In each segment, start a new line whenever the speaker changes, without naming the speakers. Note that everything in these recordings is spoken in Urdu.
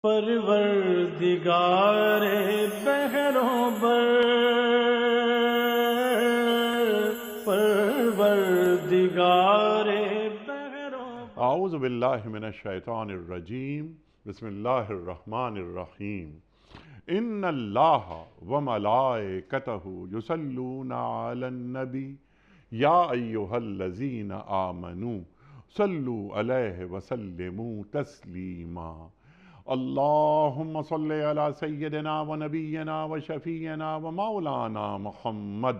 پروردگار بحروں بر، پروردگار بحروں بر۔
اعوذ باللہ من الشیطان الرجیم، بسم اللہ الرحمن الرحیم۔ ان اللہ وملائکتہ یصلون علی النبی یا ایہا الذین آمنوا صلوا علیہ وسلموا تسلیما۔ اللہم صل علی سیدنا و نبینا و شفیعنا و مولانا محمد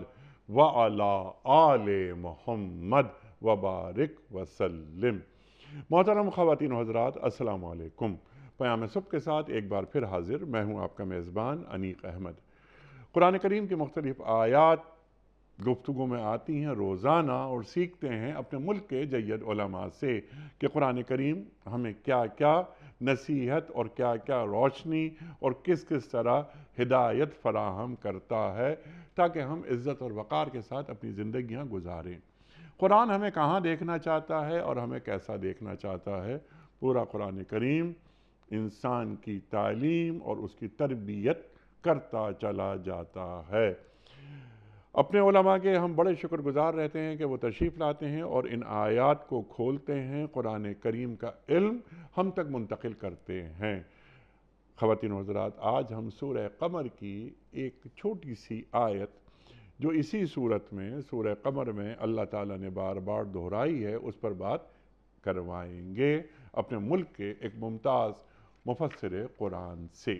وعلی آل محمد وبارک وسلم۔ محترم خواتین و حضرات، السلام علیکم۔ پیام صبح کے ساتھ ایک بار پھر حاضر، میں ہوں آپ کا میزبان انیق احمد۔ قرآن کریم کی مختلف آیات گفتگو میں آتی ہیں روزانہ، اور سیکھتے ہیں اپنے ملک کے جید علماء سے کہ قرآن کریم ہمیں کیا کیا نصیحت اور کیا کیا روشنی اور کس کس طرح ہدایت فراہم کرتا ہے، تاکہ ہم عزت اور وقار کے ساتھ اپنی زندگیاں گزاریں۔ قرآن ہمیں کہاں دیکھنا چاہتا ہے اور ہمیں کیسا دیکھنا چاہتا ہے؟ پورا قرآن کریم انسان کی تعلیم اور اس کی تربیت کرتا چلا جاتا ہے۔ اپنے علماء کے ہم بڑے شکر گزار رہتے ہیں کہ وہ تشریف لاتے ہیں اور ان آیات کو کھولتے ہیں، قرآن کریم کا علم ہم تک منتقل کرتے ہیں۔ خواتین و حضرات، آج ہم سورہ قمر کی ایک چھوٹی سی آیت جو اسی صورت میں سورہ قمر میں اللہ تعالیٰ نے بار بار دہرائی ہے، اس پر بات کروائیں گے اپنے ملک کے ایک ممتاز مفسر قرآن سے۔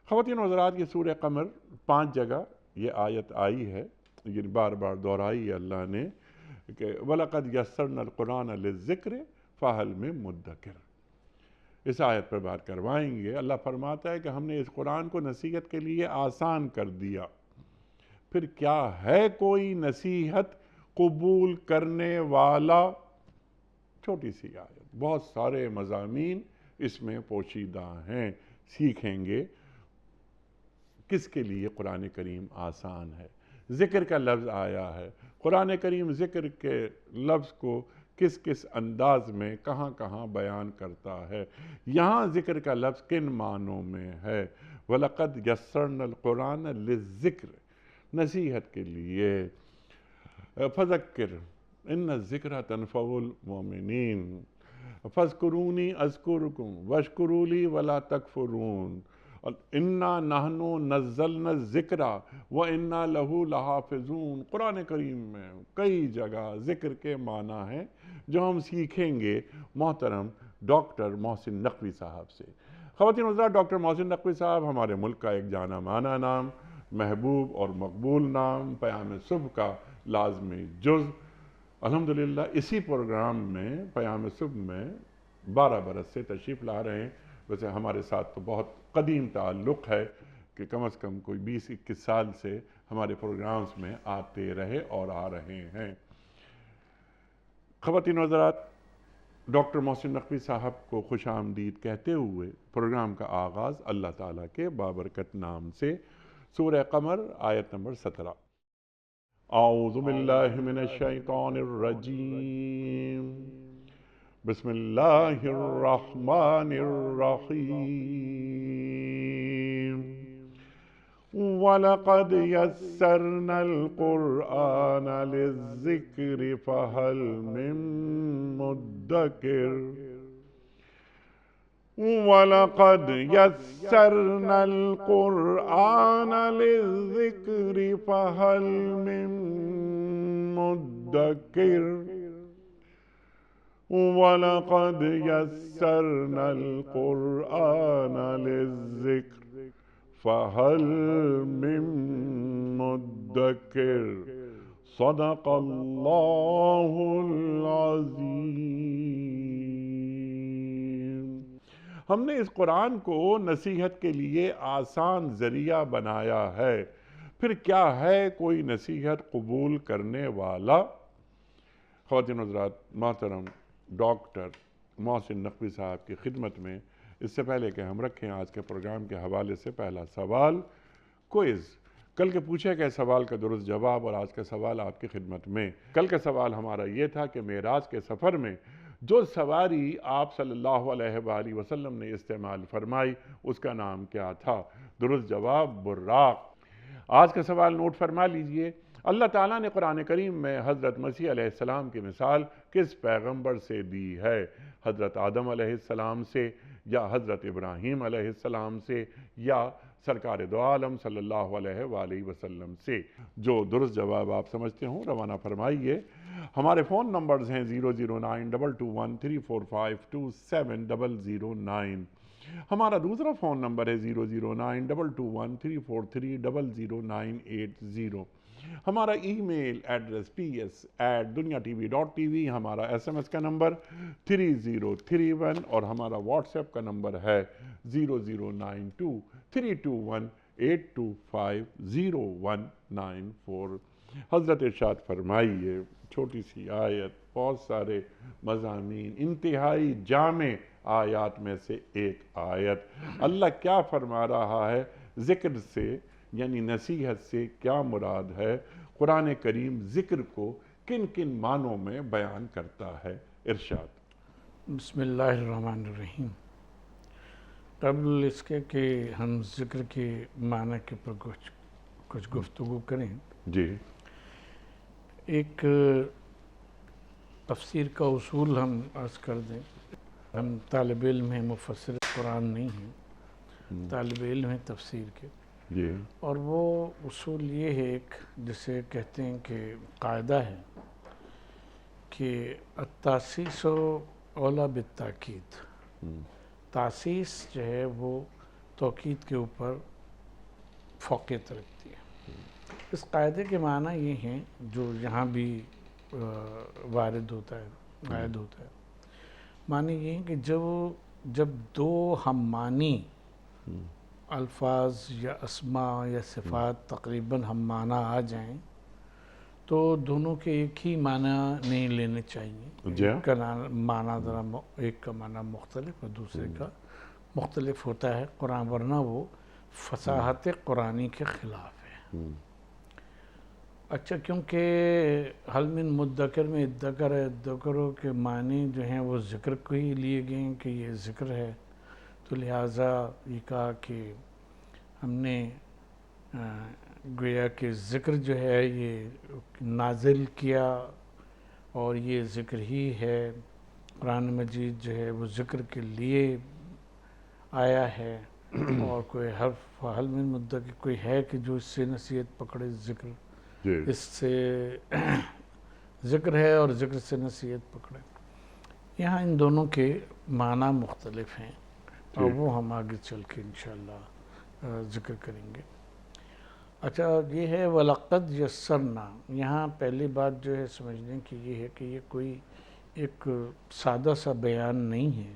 خواتین و حضرات، یہ سورہ قمر 5 جگہ یہ آیت آئی ہے، یہ بار بار دہرائی ہے اللہ نے کہ وَلَقَدْ يَسَّرْنَا الْقُرْآنَ لِلذِّكْرِ فَهَلْ مِن مُدَّكِرٍ۔ اس آیت پر بات کروائیں گے۔ اللہ فرماتا ہے کہ ہم نے اس قرآن کو نصیحت کے لیے آسان کر دیا، پھر کیا ہے کوئی نصیحت قبول کرنے والا؟ چھوٹی سی آیت، بہت سارے مضامین اس میں پوشیدہ ہیں، سیکھیں گے کس کے لیے قرآن کریم آسان ہے۔ ذکر کا لفظ آیا ہے، قرآن کریم ذکر کے لفظ کو کس کس انداز میں کہاں کہاں بیان کرتا ہے، یہاں ذکر کا لفظ کن معنوں میں ہے۔ وَلَقَدْ يَسَّرْنَا الْقُرْآنَ لِلذِّكْرِ، نصیحت کے لیے۔ فَذَكِّرْ إِنَّ الذِّكْرَ تَنفَعُ الْمُؤْمِنِينَ فَاذْكُرُونِي أَذْكُرْكُمْ وَاشْكُرُوا لِي وَلَا تَكْفُرُونَ اِنَّا نَحْنُ نَزَّلْنَا الذِّكْرَ وَإِنَّا لَهُ لَحَافِظُونَ۔ قرآن کریم میں کئی جگہ ذکر کے معنی ہیں جو ہم سیکھیں گے محترم ڈاکٹر محسن نقوی صاحب سے۔ خواتین و حضرات، ڈاکٹر محسن نقوی صاحب ہمارے ملک کا ایک جانا مانا نام، محبوب اور مقبول نام، پیام صبح کا لازمی جز۔ الحمدللہ اسی پروگرام میں پیام صبح میں 12 برس سے تشریف لا رہے ہیں۔ ویسے ہمارے ساتھ تو بہت قدیم تعلق ہے کہ کم از کم کوئی 20-21 سال سے ہمارے پروگرامز میں آتے رہے اور آ رہے ہیں۔ خواتین و حضرات، ڈاکٹر محسن نقوی صاحب کو خوش آمدید کہتے ہوئے پروگرام کا آغاز اللہ تعالیٰ کے بابرکت نام سے۔ سورہ قمر آیت نمبر 17۔ اعوذ باللہ من الشیطان الرجیم، بسم اللہ الرحمن الرحیم۔ وَلَقَدْ يَسَّرْنَا الْقُرْآنَ لِلذِّكْرِ فَهَلْ مِن مُدَّكِرٍ۔ وَلَقَدْ يَسَّرْنَا الْقُرْآنَ لِلذِّكْرِ فَهَلْ مِن مُدَّكِرٍ۔ وَلَقَدْ يَسَّرْنَا الْقُرْآنَ لِلذِّكْرِ فَهَلْ مِن مُدَّكِرٍ۔ صدق اللہ العظیم۔ ہم نے اس قرآن کو نصیحت کے لیے آسان ذریعہ بنایا ہے، پھر کیا ہے کوئی نصیحت قبول کرنے والا؟ خواتین و حضرات، محترم ڈاکٹر محسن نقوی صاحب کی خدمت میں اس سے پہلے کہ ہم رکھیں آج کے پروگرام کے حوالے سے پہلا سوال، کوئز۔ کل کے پوچھے گئے سوال کا درست جواب اور آج کا سوال آپ کی خدمت میں۔ کل کا سوال ہمارا یہ تھا کہ معراج کے سفر میں جو سواری آپ صلی اللہ علیہ وآلہ وسلم نے استعمال فرمائی اس کا نام کیا تھا؟ درست جواب براق۔ آج کا سوال نوٹ فرما لیجئے، اللہ تعالیٰ نے قرآن کریم میں حضرت مسیح علیہ السلام کی مثال کس پیغمبر سے دی ہے؟ حضرت آدم علیہ السلام سے، یا حضرت ابراہیم علیہ السلام سے، یا سرکار دو عالم صلی اللہ علیہ وآلہ وسلم سے؟ جو درست جواب آپ سمجھتے ہوں روانہ فرمائیے۔ ہمارے فون نمبرز ہیں 0092213452709۔ ہمارا دوسرا فون نمبر ہے 009221343000980۔ ہمارا ای میل ایڈریس ps@duniatv.tv، ہمارا SMS کا نمبر 3031، اور ہمارا واٹس ایپ کا نمبر ہے 00923218250194۔ حضرت ارشاد فرمائیے، چھوٹی سی آیت، بہت سارے مضامین، انتہائی جامع آیات میں سے ایک آیت۔ اللہ کیا فرما رہا ہے؟ ذکر سے یعنی نصیحت سے کیا مراد ہے؟ قرآن کریم ذکر کو کن کن معنوں میں بیان کرتا ہے؟ ارشاد۔
بسم اللہ الرحمن الرحیم۔ قبل اس کے کہ ہم ذکر کے معنی کے پر کچھ گفتگو کریں،
جی
ایک تفسیر کا اصول ہم عرض کر دیں۔ ہم طالب علم ہیں، مفسر قرآن نہیں ہیں، طالب علم ہیں تفسیر کے،
جی
اور وہ اصول یہ ہے، ایک جسے کہتے ہیں کہ قاعدہ ہے کہ التاسیس اولیٰ بالتاکید۔ تاسیس جو ہے وہ توکید کے اوپر فوقیت رکھتی ہے۔ اس قاعدے کے معنی یہ ہیں جو یہاں بھی وارد ہوتا ہے، عائد ہوتا ہے۔ معنی یہ ہے کہ جب دو ہم معنی الفاظ یا اسماء یا صفات تقریباً ہم معنی آ جائیں تو دونوں کے ایک ہی معنی نہیں لینے چاہیے۔ ایک کا معنی ذرا ایک کا معنی مختلف اور دوسرے کا مختلف ہوتا ہے قرآن، ورنہ وہ فصاحت قرآنی کے خلاف ہے۔ اچھا، کیونکہ حل من مدکر میں ادکر ہے، ادکروں کے معنی جو ہیں وہ ذکر کو ہی لیے گئے ہیں کہ یہ ذکر ہے، تو لہٰذا یہ کہا کہ ہم نے گویا کہ ذکر جو ہے یہ نازل کیا اور یہ ذکر ہی ہے، قرآن مجید جو ہے وہ ذکر کے لیے آیا ہے، اور کوئی حرف حل من مدکر کوئی ہے کہ جو اس سے نصیحت پکڑے، ذکر اس سے ذکر ہے اور ذکر سے نصیحت پکڑے۔ یہاں ان دونوں کے معنی مختلف ہیں اور وہ ہم آگے چل کے انشاءاللہ ذکر کریں گے۔ اچھا، یہ ہے وَلَقَدْ يَسَّرْنَا۔ یہاں پہلی بات جو ہے سمجھنے کی یہ ہے کہ یہ کوئی ایک سادہ سا بیان نہیں ہے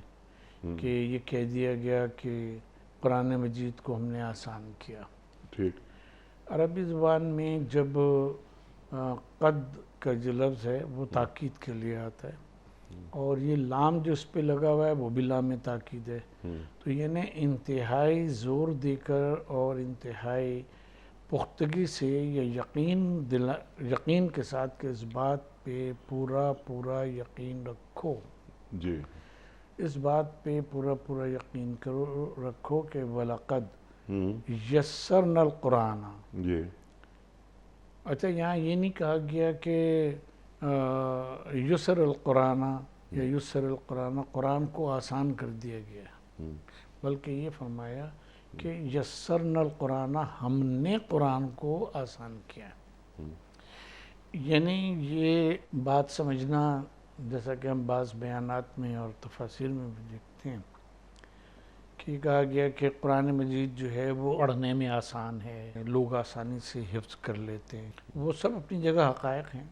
کہ یہ کہہ دیا گیا کہ قرآن مجید کو ہم نے آسان کیا۔
ٹھیک۔
عربی زبان میں جب قد کا جو لفظ ہے وہ تاکید کے لیے آتا ہے، اور یہ لام جو اس پہ لگا ہوا ہے وہ بھی لام تاکید ہے، تو یعنی انتہائی زور دے کر اور انتہائی پختگی سے یہ یقین کے ساتھ کہ اس بات پہ پورا یقین رکھو،
جی
اس بات پہ پورا یقین رکھو کہ وَلَقَدْ یسرنا القرآن۔
جی
اچھا، یہاں یہ نہیں کہا گیا کہ یسر القرآن یا یسر القرآن، قرآن کو آسان کر دیا گیا، بلکہ یہ فرمایا کہ یسرنا القرآن، ہم نے قرآن کو آسان کیا۔ یعنی یہ بات سمجھنا، جیسا کہ ہم بعض بیانات میں اور تفاسیر میں بھی دیکھتے ہیں کہ کہا گیا کہ قرآن مجید جو ہے وہ پڑھنے میں آسان ہے، لوگ آسانی سے حفظ کر لیتے ہیں، وہ سب اپنی جگہ حقائق ہیں،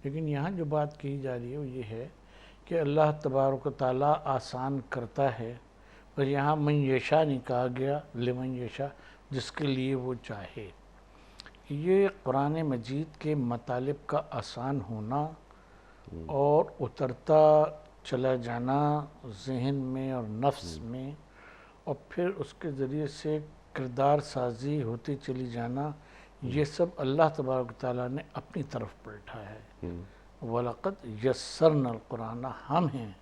لیکن یہاں جو بات کہی جا رہی ہے وہ یہ ہے کہ اللہ تبارک و تعالیٰ آسان کرتا ہے، اور یہاں من یشاء نہیں کہا گیا، لمن یشاء، جس کے لیے وہ چاہے۔ یہ قرآن مجید کے مطالب کا آسان ہونا اور اترتا چلا جانا ذہن میں اور نفس میں، اور پھر اس کے ذریعے سے کردار سازی ہوتی چلی جانا، یہ سب اللہ تبارک و تعالیٰ نے اپنی طرف پلٹا ہے۔ وَلَقَدْ يَسَّرْنَا الْقُرْآنَ، ہم ہیں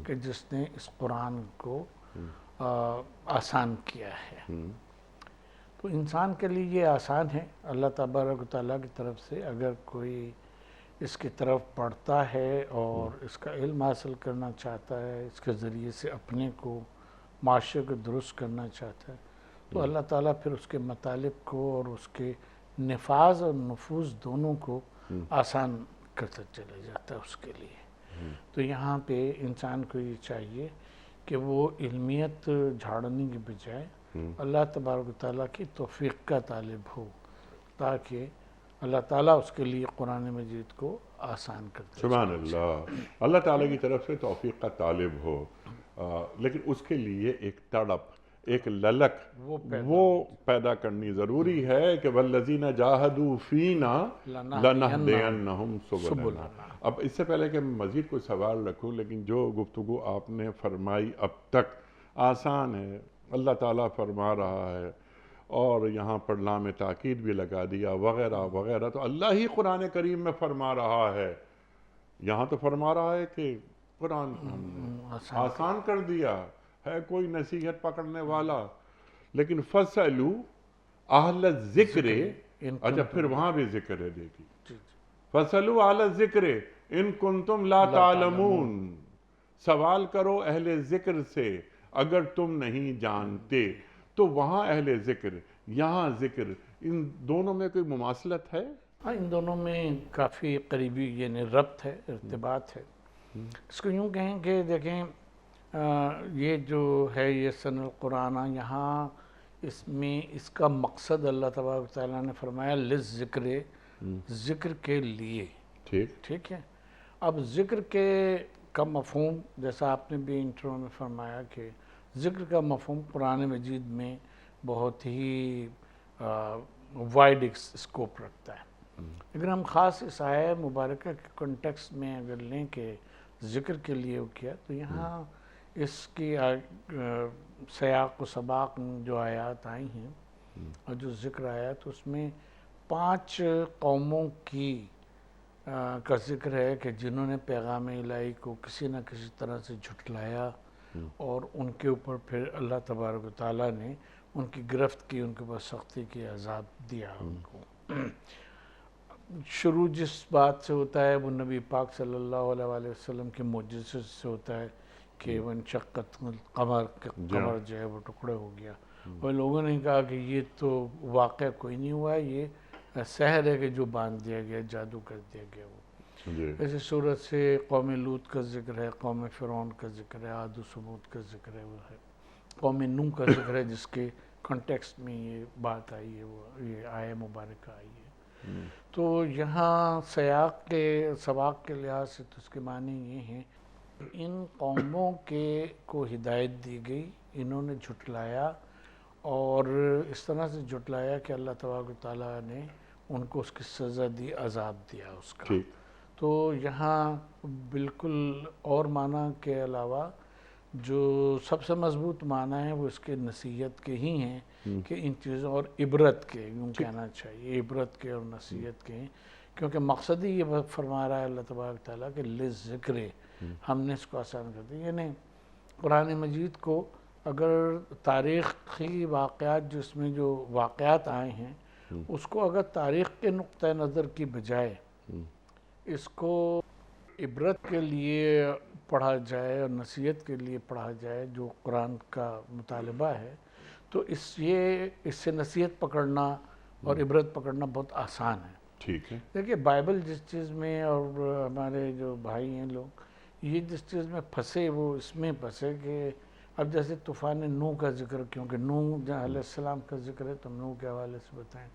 کہ جس نے اس قرآن کو آسان کیا ہے. تو انسان کے لیے یہ آسان ہے اللہ تبارک و تعالیٰ کی طرف سے. اگر کوئی اس کی طرف پڑھتا ہے اور اس کا علم حاصل کرنا چاہتا ہے، اس کے ذریعے سے اپنے کو معاشرے کو درست کرنا چاہتا ہے، تو اللہ تعالیٰ پھر اس کے مطالب کو اور اس کے نفاذ اور نفوذ دونوں کو آسان کرتا چلا جاتا ہے اس کے لیے. تو یہاں پہ انسان کو یہ چاہیے کہ وہ علمیت جھاڑنے کی بجائے اللہ تبارک و تعالیٰ کی توفیق کا طالب ہو، تاکہ اللہ تعالیٰ اس کے لیے قرآن مجید کو آسان کرتے.
سبحان اللہ. اللہ تعالیٰ کی طرف سے توفیق کا طالب ہو، لیکن اس کے لیے ایک تڑپ، ایک للک وہ پیدا کرنی ضروری ہے کہ والذین جاہدوا فینا لنہدینہم سبلنا. اب اس سے پہلے کہ مزید کوئی سوال رکھوں، لیکن جو گفتگو آپ نے فرمائی اب تک آسان ہے، اللہ تعالیٰ فرما رہا ہے اور یہاں پر لام تاکید بھی لگا دیا وغیرہ وغیرہ، تو اللہ ہی قرآن کریم میں فرما رہا ہے. یہاں تو فرما رہا ہے کہ قرآن ہم نے آسان کر دیا ہے، کوئی نصیحت پکڑنے والا. لیکن فَاسْأَلُوا أَهْلَ الذِّكْرِ، اچھا پھر وہاں بھی ذکر ہے. دیکھیے فَاسْأَلُوا أَهْلَ الذِّكْرِ إِن كُنتُمْ لَا تَعْلَمُونَ، سوال کرو اہل ذکر سے اگر تم نہیں جانتے. تو وہاں اہل ذکر، یہاں ذکر، ان دونوں میں کوئی مماثلت ہے؟
ہاں، ان دونوں میں کافی قریبی یعنی ربط ہے، ارتباط ہے. اس کو یوں کہیں کہ دیکھیں یہ جو ہے یہ سن القرآن، یہاں اس میں اس کا مقصد اللہ تبارک تعالیٰ نے فرمایا للذکر، ذکر کے لیے. ٹھیک ہے. اب ذکر کے کا مفہوم جیسا آپ نے بھی انٹرو میں فرمایا کہ ذکر کا مفہوم قرآن مجید میں بہت ہی وائڈ اسکوپ رکھتا ہے. اگر ہم خاص اس آیہ مبارکہ کے کنٹیکسٹ میں اگر لیں کہ ذکر کے لیے کیا، تو یہاں اس کی سیاق و سباق جو آیات آئی ہیں اور جو ذکر آیا تو اس میں 5 قوموں کی کا ذکر ہے کہ جنہوں نے پیغام الہی کو کسی نہ کسی طرح سے جھٹلایا اور ان کے اوپر پھر اللہ تبارک و تعالیٰ نے ان کی گرفت کی، ان کے اوپر سختی کی، عذاب دیا ان کو. شروع جس بات سے ہوتا ہے وہ نبی پاک صلی اللہ علیہ وسلم کے معجزے سے ہوتا ہے کہ وانشقت القمر، قمر جو ہے وہ ٹکڑے ہو گیا. اور لوگوں نے کہا کہ یہ تو واقعہ کوئی نہیں ہوا ہے، یہ سحر ہے کہ جو باندھ دیا گیا، جادو کر دیا گیا. وہ ایسی صورت سے قوم لوط کا ذکر ہے، قوم فرعون کا ذکر ہے، عاد و ثمود کا ذکر ہے، وہ ہے قوم نوح کا ذکر ہے جس کے کنٹیکسٹ میں یہ بات آئی ہے، وہ یہ آیہ مبارکہ آئی ہے. تو یہاں سیاق کے سباق کے لحاظ سے تو اس کے معنی یہ ہیں ان قوموں کو ہدایت دی گئی، انہوں نے جھٹلایا اور اس طرح سے جھٹلایا کہ اللہ تبارک و تعالیٰ نے ان کو اس کی سزا دی، عذاب دیا اس کا. تو یہاں بالکل اور معنی کے علاوہ جو سب سے مضبوط معنی ہے وہ اس کے نصیحت کے ہی ہیں کہ ان چیزوں اور عبرت کے، یوں کہنا چاہیے، عبرت کے اور نصیحت کے ہیں. کیونکہ مقصد ہی یہ فرما رہا ہے اللہ تبارک تعالیٰ کہ للذکر، ہم نے اس کو آسان کر دیا. یعنی قرآن مجید کو اگر تاریخی واقعات جس میں جو واقعات آئے ہیں اس کو اگر تاریخ کے نقطہ نظر کی بجائے اس کو عبرت کے لیے پڑھا جائے اور نصیحت کے لیے پڑھا جائے جو قرآن کا مطالبہ ہے، تو اس سے نصیحت پکڑنا اور عبرت پکڑنا بہت آسان ہے.
ٹھیک ہے.
دیکھیے بائبل جس چیز میں اور ہمارے جو بھائی ہیں لوگ یہ جس چیز میں پھنسے وہ اس میں پھنسے کہ اب جیسے طوفان نوح کا ذکر، کیونکہ نوح علیہ السلام کا ذکر ہے تو ہم نوح کے حوالے سے بتائیں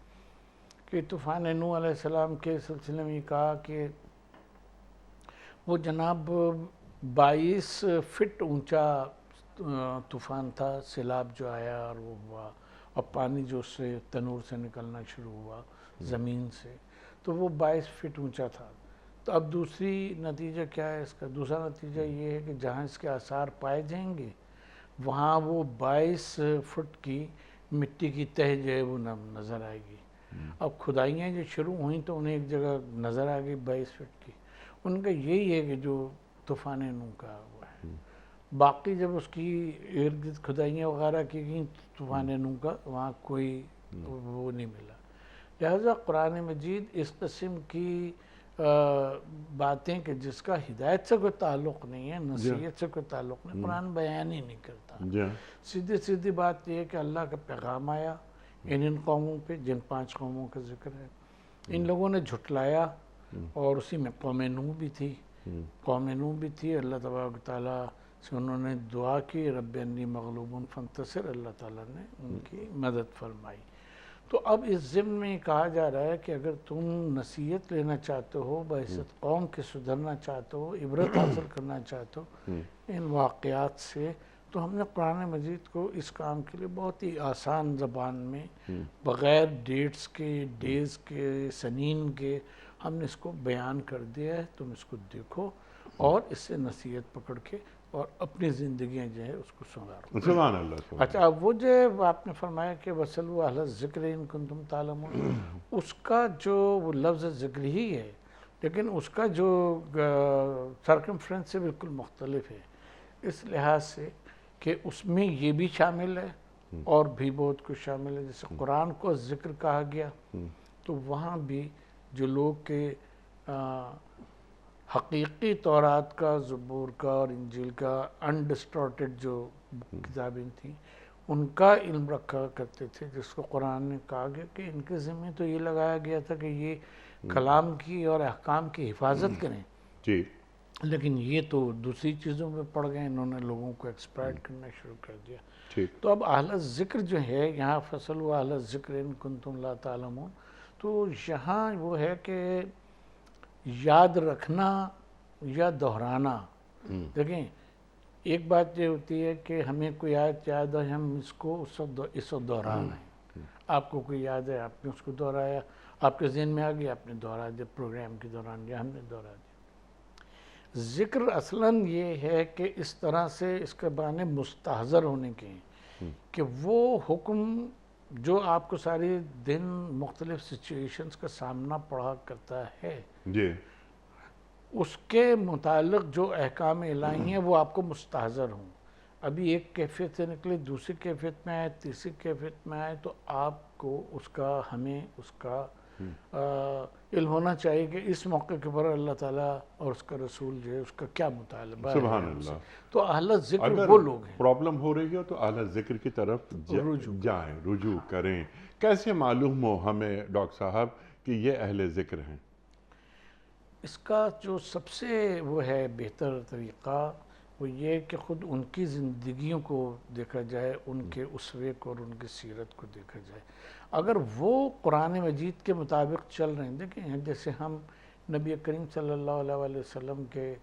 کہ طوفان نوح علیہ السلام کے سلسلے میں یہ کہا کہ وہ جناب 22 فٹ اونچا طوفان تھا، سیلاب جو آیا اور وہ ہوا اور پانی جو اس سے تنور سے نکلنا شروع ہوا زمین سے، تو وہ 22 فٹ اونچا تھا. تو اب دوسری نتیجہ کیا ہے اس کا؟ دوسرا نتیجہ یہ ہے کہ جہاں اس کے آثار پائے جائیں گے وہاں وہ 22 فٹ کی مٹی کی تہ جو ہے وہ نظر آئے گی. اب کھدائیاں جو شروع ہوئیں تو انہیں ایک جگہ نظر آ گئی 22 فٹ کی. ان کا یہی ہے کہ جو طوفان نوح کا ہوا ہے. باقی جب اس کی ارد گرد کھدائیاں وغیرہ کی گئیں طوفان نوح کا وہاں کوئی وہ نہیں ملا. لہذا قرآن مجید اس قسم کی باتیں کہ جس کا ہدایت سے کوئی تعلق نہیں ہے، نصیحت سے کوئی تعلق نہیں، قرآن بیان ہی نہیں کرتا. سیدھی بات یہ ہے کہ اللہ کا پیغام آیا ان قوموں پہ جن 5 قوموں کا ذکر ہے، ان لوگوں نے جھٹلایا، اور اسی میں قوم نوح بھی تھی. اللہ تبارک و تعالیٰ سے انہوں نے دعا کی، رب انی مغلوب فانتصر، اللہ تعالیٰ نے ان کی مدد فرمائی. تو اب اس ضمن میں کہا جا رہا ہے کہ اگر تم نصیحت لینا چاہتے ہو، بعثت قوم کے سدھرنا چاہتے ہو، عبرت حاصل کرنا چاہتے ہو ان واقعات سے، تو ہم نے قرآن مجید کو اس کام کے لیے بہت ہی آسان زبان میں بغیر ڈیٹس کے، ڈیز کے، سنین کے، ہم نے اس کو بیان کر دیا ہے. تم اس کو دیکھو اور اس سے نصیحت پکڑ کے اور اپنی زندگیاں جو ہے اس کو سنوارو.
سبحان اللہ.
اچھا، اب وہ جو آپ نے فرمایا کہ وَاسْأَلُوا أَهْلَ الذِّكْرِ إِن كُنتُمْ تَعْلَمُونَ، اس کا جو وہ لفظ ذکر ہی ہے، لیکن اس کا جو سرکمفرنس سے بالکل مختلف ہے، اس لحاظ سے کہ اس میں یہ بھی شامل ہے اور بھی بہت کچھ شامل ہے. جیسے قرآن کو ذکر کہا گیا تو وہاں بھی جو لوگ کے حقیقی تورات کا، زبور کا اور انجیل کا انڈسٹارٹڈ جو کتابیں تھیں ان کا علم رکھا کرتے تھے، جس کو قرآن نے کہا گیا کہ ان کے ذمہ تو یہ لگایا گیا تھا کہ یہ کلام کی اور احکام کی حفاظت کریں، لیکن یہ تو دوسری چیزوں میں پڑ گئے، انہوں نے لوگوں کو ایکسپلائٹ کرنا شروع کر دیا. تو اب اہل ذکر جو ہے یہاں فَاسْأَلُوا أَهْلَ الذِّكْرِ إِن كُنتُمْ لَا تَعْلَمُونَ، تو یہاں وہ ہے کہ یاد رکھنا یا دہرانا. دیکھیں، ایک بات یہ ہوتی ہے کہ ہمیں کوئی آیت یاد ہے، ہم اس کو اس وقت دہرانا ہے. آپ کو کوئی یاد ہے، آپ نے اس کو دہرایا، آپ کے ذہن میں آ گیا، آپ نے دہرا دیا پروگرام کے دوران، یا ہم نے دہرا دیا. ذکر اصلاً یہ ہے کہ اس طرح سے اس کے معنی مستحضر ہونے کے ہیں کہ وہ حکم جو آپ کو ساری دن مختلف سچویشنز کا سامنا پڑا کرتا ہے، اس کے متعلق جو احکام الہی ہیں وہ آپ کو مستحضر ہوں. ابھی ایک کیفیت سے نکلے، دوسری کیفیت میں آئے، تیسری کیفیت میں آئے، تو آپ کو اس کا، ہمیں اس کا علم ہونا چاہیے کہ اس موقع کے پر اللہ تعالیٰ اور اس کا رسول جو ہے اس کا کیا مطالبہ ہے.
سبحان اللہ.
تو اہل ذکر وہ لوگ ہیں.
پرابلم ہو رہی ہو تو اہل ذکر کی طرف جائیں، رجوع کریں. کیسے معلوم ہو ہمیں ڈاکٹر صاحب کہ یہ اہل ذکر ہیں؟
اس کا جو سب سے وہ ہے بہتر طریقہ وہ یہ کہ خود ان کی زندگیوں کو دیکھا جائے، ان کے اسوے کو اور ان کی سیرت کو دیکھا جائے. اگر وہ قرآن مجید کے مطابق چل رہے ہیں، دیکھیں جیسے ہم نبی کریم صلی اللہ علیہ وسلم کے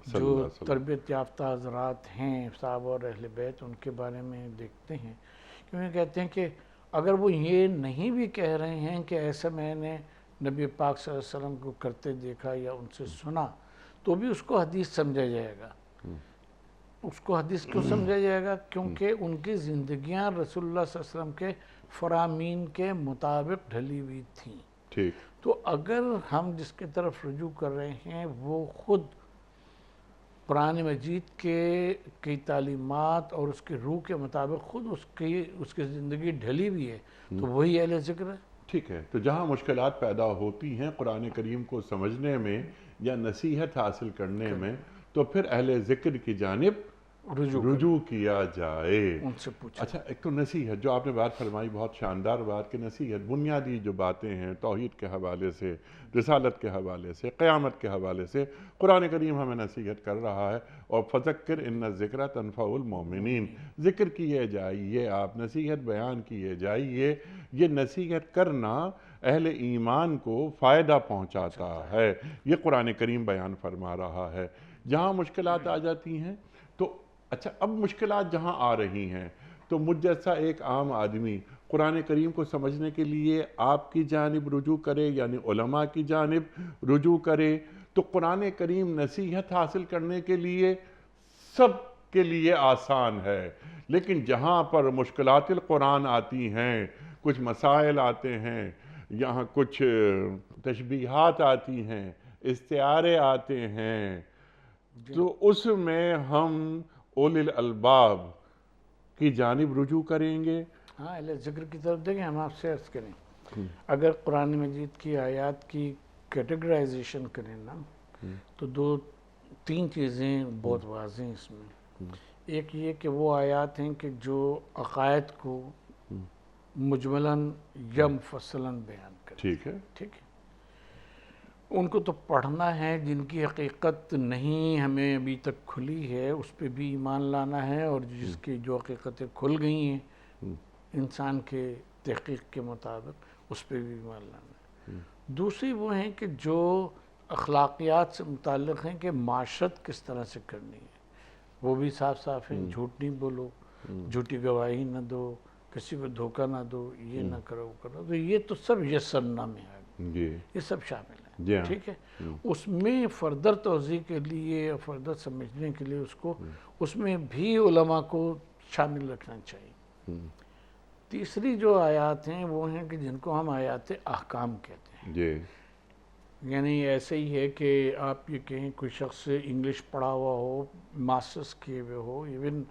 جو تربیت یافتہ حضرات ہیں، صحابہ اور اہل بیت، ان کے بارے میں دیکھتے ہیں، کیونکہ کہتے ہیں کہ اگر وہ یہ نہیں بھی کہہ رہے ہیں کہ ایسا میں نے نبی پاک صلی اللہ علیہ وسلم کو کرتے دیکھا یا ان سے سنا، تو بھی اس کو حدیث سمجھا جائے گا. اس کو حدیث کیوں سمجھا جائے گا؟ کیونکہ ان کی زندگیاں رسول اللہ صلی اللہ علیہ وسلم کے فرامین کے مطابق ڈھلی ہوئی تھیں. تو اگر ہم جس کی طرف رجوع کر رہے ہیں وہ خود قرآن مجید کی تعلیمات اور اس کی روح کے مطابق خود اس کی زندگی ڈھلی ہوئی ہے، تو وہی اہل ذکر ہے.
ٹھیک ہے. تو جہاں مشکلات پیدا ہوتی ہیں قرآن کریم کو سمجھنے میں یا نصیحت حاصل کرنے میں، تو پھر اہل ذکر کی جانب رجوع کیا جائے.
ان سے پوچھیں.
اچھا، ایک تو نصیحت جو آپ نے بات فرمائی، بہت شاندار بات کہ نصیحت بنیادی جو باتیں ہیں توحید کے حوالے سے، رسالت کے حوالے سے، قیامت کے حوالے سے قرآن کریم ہمیں نصیحت کر رہا ہے. اور فذکر ان الذکر تنفع المؤمنین، ذکر کیے جائیے، آپ نصیحت بیان کیے جائیے. یہ نصیحت کرنا اہل ایمان کو فائدہ پہنچاتا ہے، یہ قرآن کریم بیان فرما رہا ہے. جہاں مشکلات آ جاتی ہیں تو اچھا، اب مشکلات جہاں آ رہی ہیں تو مجھ جیسا ایک عام آدمی قرآن کریم کو سمجھنے کے لیے آپ کی جانب رجوع کرے، یعنی علماء کی جانب رجوع کرے، تو قرآن کریم نصیحت حاصل کرنے کے لیے سب کے لیے آسان ہے. لیکن جہاں پر مشکلات القرآن آتی ہیں، کچھ مسائل آتے ہیں، یہاں کچھ تشبیہات آتی ہیں، استعارے آتے ہیں، تو اس میں ہم اولی الالباب کی جانب رجوع کریں گے.
ہاں اہل ذکر کی طرف دیکھیں. ہم آپ سے عرض کریں اگر قرآن مجید کی آیات کی کیٹیگرائزیشن کریں نا تو تین چیزیں بہت واضح ہیں اس میں. ایک یہ کہ وہ آیات ہیں کہ جو عقائد کو مجملاً یا مفصلاً بیان کریں.
ٹھیک ہے.
ٹھیک ہے. ان کو تو پڑھنا ہے. جن کی حقیقت نہیں ہمیں ابھی تک کھلی ہے اس پہ بھی ایمان لانا ہے, اور جس کی جو حقیقتیں کھل گئی ہیں انسان کے تحقیق کے مطابق اس پہ بھی ایمان لانا ہے. دوسری وہ ہیں کہ جو اخلاقیات سے متعلق ہیں کہ معاشرت کس طرح سے کرنی ہے, وہ بھی صاف صاف ہیں. جھوٹ نہیں بولو, جھوٹی گواہی نہ دو, کسی کو دھوکہ نہ دو, یہ نہ کرو وہ کرو. تو یہ تو سب یسرنا میں ہے, یہ سب شامل ہے. ٹھیک ہے. اس میں فردر توضیح کے لیے, فردر سمجھنے کے لیے اس میں بھی علماء کو شامل رکھنا چاہیے. تیسری جو آیات ہیں وہ ہیں کہ جن کو ہم آیات احکام کہتے ہیں. یعنی ایسے ہی ہے کہ آپ یہ کہیں کوئی شخص انگلش پڑھا ہوا ہو, ماسٹرز کیے ہوئے ہو, ایون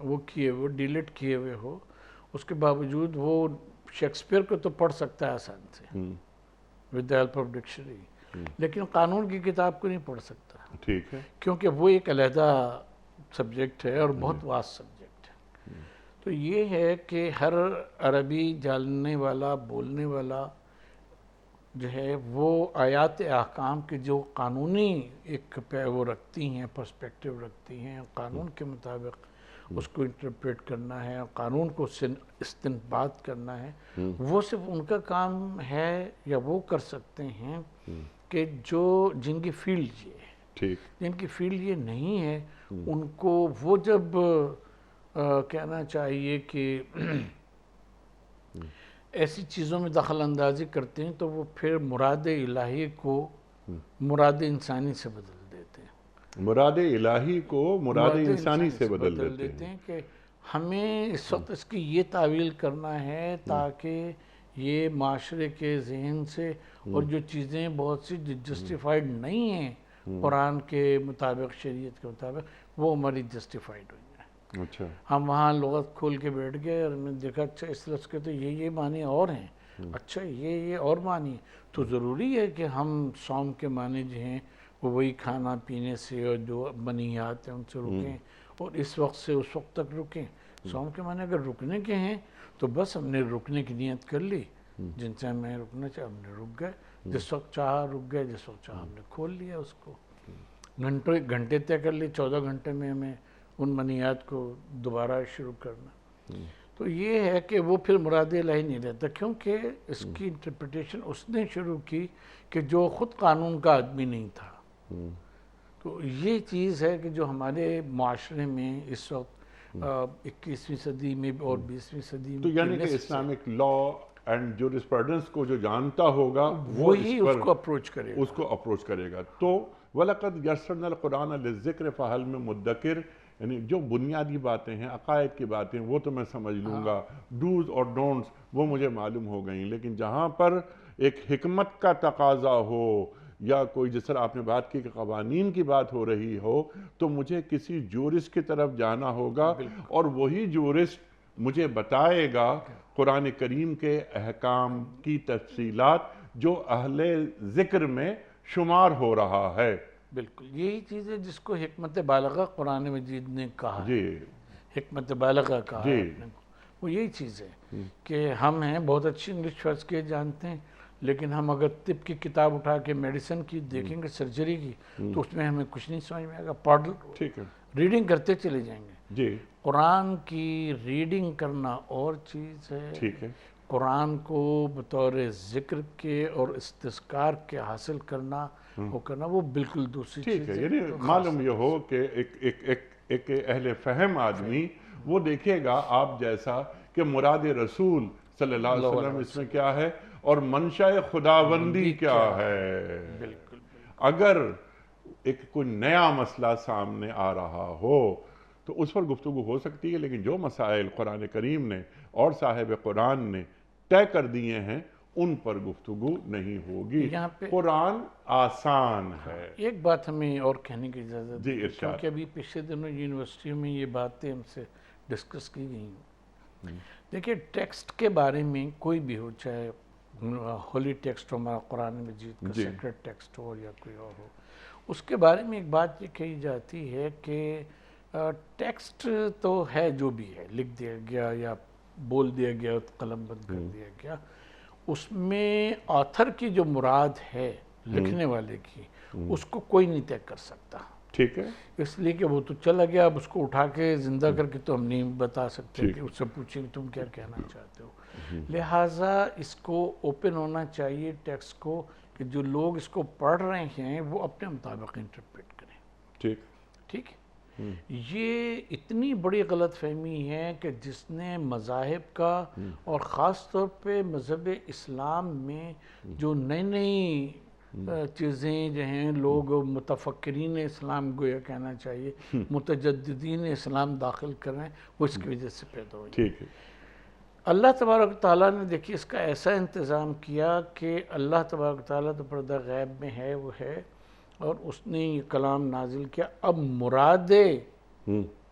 وہ کیے ہوئے ڈیلیٹ کیے ہوئے ہو, اس کے باوجود وہ شیکسپیئر کو تو پڑھ سکتا ہے آسان سے with the help of dictionary, لیکن قانون کی کتاب کو نہیں پڑھ سکتا.
ٹھیک ہے.
کیونکہ وہ ایک علیحدہ سبجیکٹ ہے اور بہت واس سبجیکٹ ہے. تو یہ ہے کہ ہر عربی جاننے والا, بولنے والا جو ہے وہ آیات احکام کی جو قانونی ایک وہ رکھتی ہیں, پرسپیکٹیو رکھتی ہیں, قانون کے مطابق اس کو انٹرپریٹ کرنا ہے, قانون کو استنباط کرنا ہے, وہ صرف ان کا کام ہے یا وہ کر سکتے ہیں کہ جن کی فیلڈ یہ ہے. جن کی فیلڈ یہ نہیں ہے ان کو وہ جب کہنا چاہیے کہ ایسی چیزوں میں دخل اندازی کرتے ہیں تو وہ پھر مراد الہی کو مراد انسانی سے بدل دیتے ہیں.
مراد الہی کو مراد انسانی سے بدل دیتے ہیں
کہ ہمیں اس وقت اس کی یہ تعویل کرنا ہے تاکہ یہ معاشرے کے ذہن سے اور جو چیزیں بہت سی جسٹیفائیڈ نہیں ہیں قرآن کے مطابق, شریعت کے مطابق, وہ ہماری جسٹیفائیڈ ہو جائیں.
اچھا.
ہم وہاں لغت کھول کے بیٹھ گئے اور میں دیکھا اچھا اس لفظ کے تو یہ معنی اور ہیں, اچھا یہ اور معنی, تو ضروری ہے کہ ہم صوم کے معنی جو ہیں وہ وہی کھانا پینے سے اور جو منیات ہیں ان سے رکیں, اور اس وقت سے اس وقت تک رکیں. صوم کے معنی اگر رکنے کے ہیں تو بس ہم نے رکنے کی نیت کر لی, جن سے ہمیں رکنا چاہے ہم نے رک گئے, جس وقت چاہا رک گئے, جس وقت چاہا ہم نے کھول لیا اس کو. گھنٹے طے کر لی, 14 گھنٹے میں ہمیں ان منیات کو دوبارہ شروع کرنا. تو یہ ہے کہ وہ پھر مراد الہی نہیں رہتا, کیونکہ اس کی انٹرپریٹیشن اس نے شروع کی کہ جو خود قانون کا آدمی نہیں تھا. تو یہ چیز ہے کہ جو ہمارے معاشرے میں اس وقت 21ویں صدی میں اور 20ویں صدی میں,
تو یعنی کہ اسلامک لا اینڈ جورسپروڈنس کو جو جانتا ہوگا
وہی اس کو اپروچ کرے گا,
اس کو اپروچ کرے گا. تو وَلَقَدْ يَسَّرْنَا الْقُرْآنَ لِلذِّكْرِ فَهَلْ مِن مُدَّكِرٍ, یعنی جو بنیادی باتیں ہیں, عقائد کی باتیں, وہ تو میں سمجھ لوں گا, ڈوز اور ڈونٹس وہ مجھے معلوم ہو گئیں, لیکن جہاں پر ایک حکمت کا تقاضا ہو یا کوئی جس طرح آپ نے بات کی کہ قوانین کی بات ہو رہی ہو, تو مجھے کسی جورسٹ کی طرف جانا ہوگا, اور وہی جورسٹ مجھے بتائے گا قرآن کریم کے احکام کی تفصیلات جو اہل ذکر میں شمار ہو رہا ہے.
بالکل یہی چیز ہے جس کو حکمت بالغہ قرآن مجید نے کہا.
جی,
حکمت بالغہ کہا ہے, وہ یہی چیز ہے کہ ہم ہیں بہت اچھی انگلش فرض کے جانتے ہیں, لیکن ہم اگر طب کی کتاب اٹھا کے میڈیسن کی دیکھیں گے, سرجری کی, تو اس میں ہمیں کچھ نہیں سمجھ میں آئے گا. پڑھ ریڈنگ کرتے چلے جائیں گے.
جی,
قرآن کی ریڈنگ کرنا اور چیز ہے, قرآن کو بطور ذکر کے اور استذکار کے حاصل کرنا وہ بالکل دوسری چیز ہے.
یعنی معلوم یہ ہو کہ ایک اہل فہم آدمی وہ دیکھے گا آپ جیسا کہ مراد رسول صلی اللہ علیہ وسلم اس میں کیا ہے اور منشاء خداوندی کیا ہے.
بالکل.
اگر ایک کوئی نیا مسئلہ سامنے آ رہا ہو تو اس پر گفتگو ہو سکتی ہے, لیکن جو مسائل قرآن کریم نے اور صاحب قرآن نے طے کر دیے ہیں ان پر گفتگو نہیں ہوگی.
یہاں پہ
قرآن آسان ہے.
ایک بات ہمیں اور کہنے کی اجازت
جی،
ہے،
ارشاد.
کیونکہ ابھی پچھلے دنوں یونیورسٹیوں میں یہ باتیں ہم سے ڈسکس کی گئی. دیکھیے ٹیکسٹ کے بارے میں کوئی بھی ہو، چاہے ہولی ٹیکسٹ ہو ہمارا قرآن مجید کا
جی.
سیکرٹ ٹیکسٹ ہو یا کوئی اور ہو، اس کے بارے میں ایک بات یہ کہی جاتی ہے کہ ٹیکسٹ تو ہے جو بھی ہے، لکھ دیا گیا یا بول دیا گیا، قلم بند کر دیا گیا، اس میں آتھر کی جو مراد ہے لکھنے والے کی، اس کو کوئی نہیں طے کر سکتا.
ٹھیک ہے.
اس لیے کہ وہ تو چلا گیا، اب اس کو اٹھا کے زندہ کر کے تو ہم نہیں بتا سکتے کہ اس سے پوچھیں کہ تم کیا کہنا چاہتے ہو. لہٰذا اس کو اوپن ہونا چاہیے ٹیکسٹ کو، کہ جو لوگ اس کو پڑھ رہے ہیں وہ اپنے مطابق انٹرپریٹ کریں.
ٹھیک.
ٹھیک ہے. یہ اتنی بڑی غلط فہمی ہے کہ جس نے مذاہب کا اور خاص طور پہ مذہب اسلام میں جو نئی نئی چیزیں جو ہیں، لوگ متفکرین اسلام گویا کہنا چاہیے، متجددین اسلام داخل کر رہے ہیں، وہ اس کی وجہ سے پیدا ہوئی.
ٹھیک ہے.
اللہ تبارک تعالیٰ نے دیکھیے اس کا ایسا انتظام کیا کہ اللہ تبارک تعالیٰ تو پردہ غیب میں ہے، وہ ہے، اور اس نے یہ کلام نازل کیا. اب مراد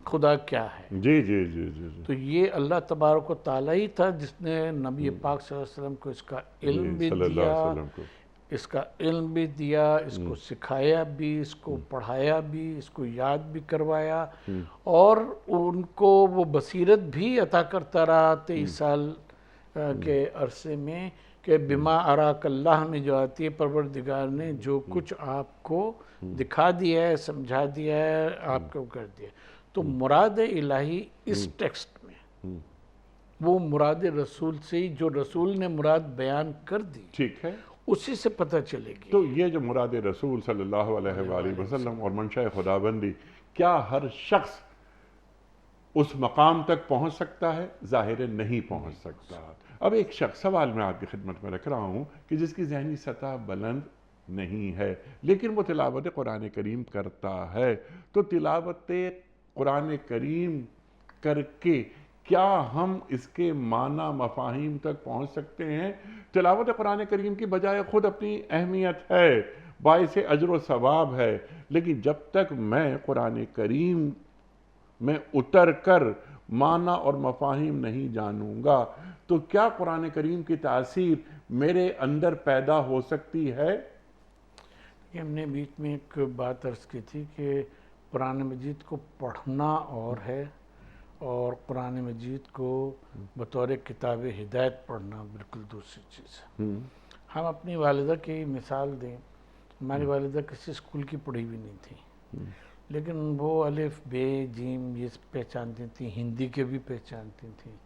خدا کیا ہے؟
جی جی جی جی جی.
تو یہ اللہ تبارک و تعالیٰ ہی تھا جس نے نبی پاک صلی اللہ علیہ وسلم کو اس کا علم بھی
صلی اللہ
دیا،
علیہ وسلم کو.
اس کا علم بھی دیا، اس کو سکھایا بھی، اس کو پڑھایا بھی، اس کو یاد بھی کروایا، اور ان کو وہ بصیرت بھی عطا کرتا رہا 23 سال کے عرصے میں، کہ بما اراک اللہ میں جو آتی ہے، پروردگار نے جو کچھ آپ کو دکھا دیا ہے، سمجھا دیا ہے، آپ کو کر دیا. تو مراد الہی اس ٹیکسٹ میں وہ مراد رسول سے ہی، جو رسول نے مراد بیان کر دی،
ٹھیک ہے.
اسی سے پتہ چلے گی.
تو یہ جو مراد رسول صلی اللہ علیہ وآلہ وسلم اور منشاء خداوندی، کیا ہر شخص اس مقام تک پہنچ سکتا ہے؟ ظاہر نہیں پہنچ سکتا. اب ایک شخص، سوال میں آپ کی خدمت میں رکھ رہا ہوں، کہ جس کی ذہنی سطح بلند نہیں ہے لیکن وہ تلاوت قرآن کریم کرتا ہے، تو تلاوت قرآن کریم کر کے کیا ہم اس کے معنی مفاہیم تک پہنچ سکتے ہیں؟ تلاوت قرآن کریم کی بجائے خود اپنی اہمیت ہے، باعث اجر و ثواب ہے، لیکن جب تک میں قرآن کریم میں اتر کر معنی اور مفاہیم نہیں جانوں گا، تو کیا قرآن کریم کی تاثیر میرے اندر پیدا ہو سکتی ہے؟
ہم نے بیچ میں ایک بات عرض کی تھی کہ قرآن مجید کو پڑھنا اور ہے، اور قرآن مجید کو بطور کتاب ہدایت پڑھنا بالکل دوسری چیز ہے. ہم اپنی والدہ کی مثال دیں. ہماری والدہ کسی اسکول کی پڑھی ہوئی نہیں تھی، لیکن وہ الف بے جیم یہ پہچانتی تھیں، ہندی کے بھی پہچانتی تھیں،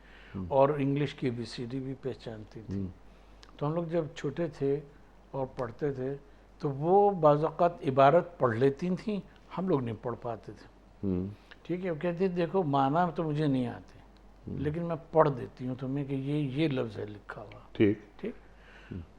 اور انگلش کی ABCD بھی پہچانتی تھیں. تو ہم لوگ جب چھوٹے تھے اور پڑھتے تھے تو وہ بعض اوقات عبارت پڑھ لیتی تھیں، ہم لوگ نہیں پڑھ پاتے تھے. ٹھیک ہے. وہ کہتی دیکھو معنی تو مجھے نہیں آتے، لیکن میں پڑھ دیتی ہوں تمہیں کہ یہ لفظ ہے لکھا ہوا.
ٹھیک.
ٹھیک.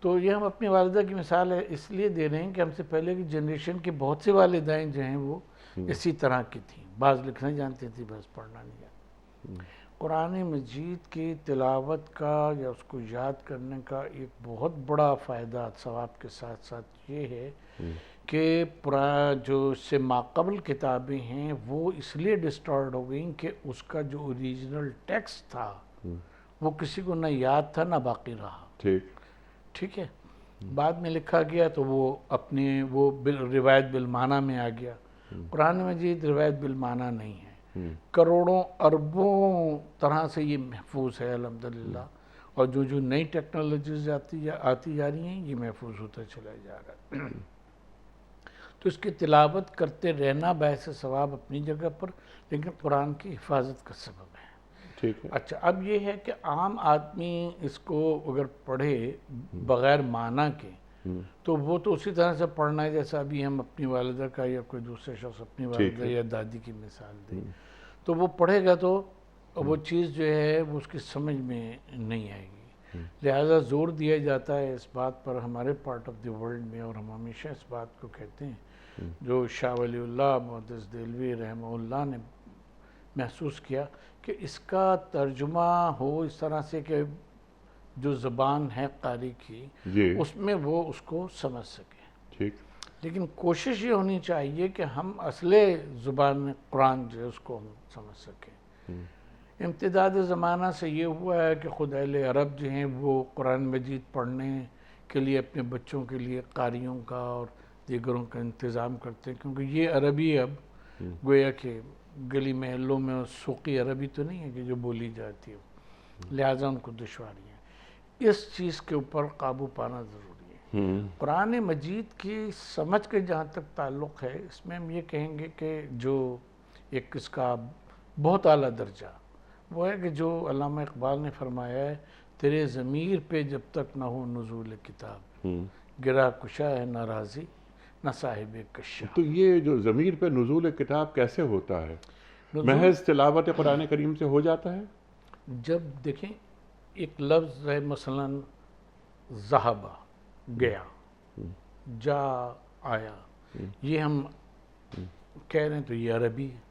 تو یہ ہم اپنی والدہ کی مثال ہے اس لیے دے رہے ہیں کہ ہم سے پہلے کی جنریشن کی بہت سی والدائیں جو ہیں وہ اسی طرح کی تھیں. بعض لکھنا جانتی تھی، بعض پڑھنا نہیں جانتی. قرآن مجید کی تلاوت کا یا اس کو یاد کرنے کا ایک بہت بڑا فائدہ ثواب کے ساتھ ساتھ یہ ہے کہ جو اس سے ماقبل کتابیں ہیں وہ اس لیے ڈسٹارڈ ہو گئیں کہ اس کا جو اوریجنل ٹیکسٹ تھا وہ کسی کو نہ یاد تھا نہ باقی رہا. ٹھیک ہے. بعد میں لکھا گیا تو وہ اپنے وہ روایت بالمعنی میں آ گیا. قرآن مجید روایت بالمعنی نہیں ہے، کروڑوں اربوں طرح سے یہ محفوظ ہے الحمدللہ، اور جو نئی ٹیکنالوجیز آتی جا رہی ہیں یہ محفوظ ہوتا چلا جا رہا ہے. تو اس کی تلاوت کرتے رہنا باعث ثواب اپنی جگہ پر، لیکن قرآن کی حفاظت کا سبب ہے.
ٹھیک ہے.
اچھا، اب یہ ہے کہ عام آدمی اس کو اگر پڑھے بغیر معنی کے تو وہ تو اسی طرح سے پڑھنا ہے جیسا ابھی ہم اپنی والدہ کا یا کوئی دوسرے شخص اپنی والدہ یا دادی کی مثال دیں، تو وہ پڑھے گا تو وہ چیز جو ہے وہ اس کی سمجھ میں نہیں آئے گی. لہٰذا زور دیا جاتا ہے اس بات پر ہمارے پارٹ آف دی ورلڈ میں، اور ہم ہمیشہ اس بات کو کہتے ہیں، جو شاہ ولی اللہ محدث دہلوی رحمہ اللہ نے محسوس کیا کہ اس کا ترجمہ ہو اس طرح سے کہ جو زبان ہے قاری کی
جی
اس میں وہ اس کو سمجھ سکے.
ٹھیک.
لیکن کوشش یہ ہونی چاہیے کہ ہم اصل زبان قرآن جو ہے اس کو ہم سمجھ سکیں. امتداد زمانہ سے یہ ہوا ہے کہ خود اہل عرب جو ہیں وہ قرآن مجید پڑھنے کے لیے اپنے بچوں کے لیے قاریوں کا اور دیگروں کا انتظام کرتے ہیں، کیونکہ یہ عربی اب گویا کہ گلی محلوں میں سوقی عربی تو نہیں ہے کہ جو بولی جاتی ہے، لہٰذا ان کو دشواریاں. اس چیز کے اوپر قابو پانا ضروری ہے. قرآن مجید کی سمجھ کے جہاں تک تعلق ہے، اس میں ہم یہ کہیں گے کہ جو ایک اس کا بہت اعلیٰ درجہ وہ ہے کہ جو علامہ اقبال نے فرمایا ہے، تیرے ضمیر پہ جب تک نہ ہو نزول کتاب، گرا کشا ہے نہ راضی نہ صاحب کشا.
تو یہ جو ضمیر پہ نزول کتاب کیسے ہوتا ہے؟ محض تلاوت قرآن کریم سے ہو جاتا ہے؟
جب دیکھیں ایک لفظ ہے مثلا ذہبہ گیا، جا آیا، یہ ہم کہہ رہے ہیں تو یہ عربی ہے.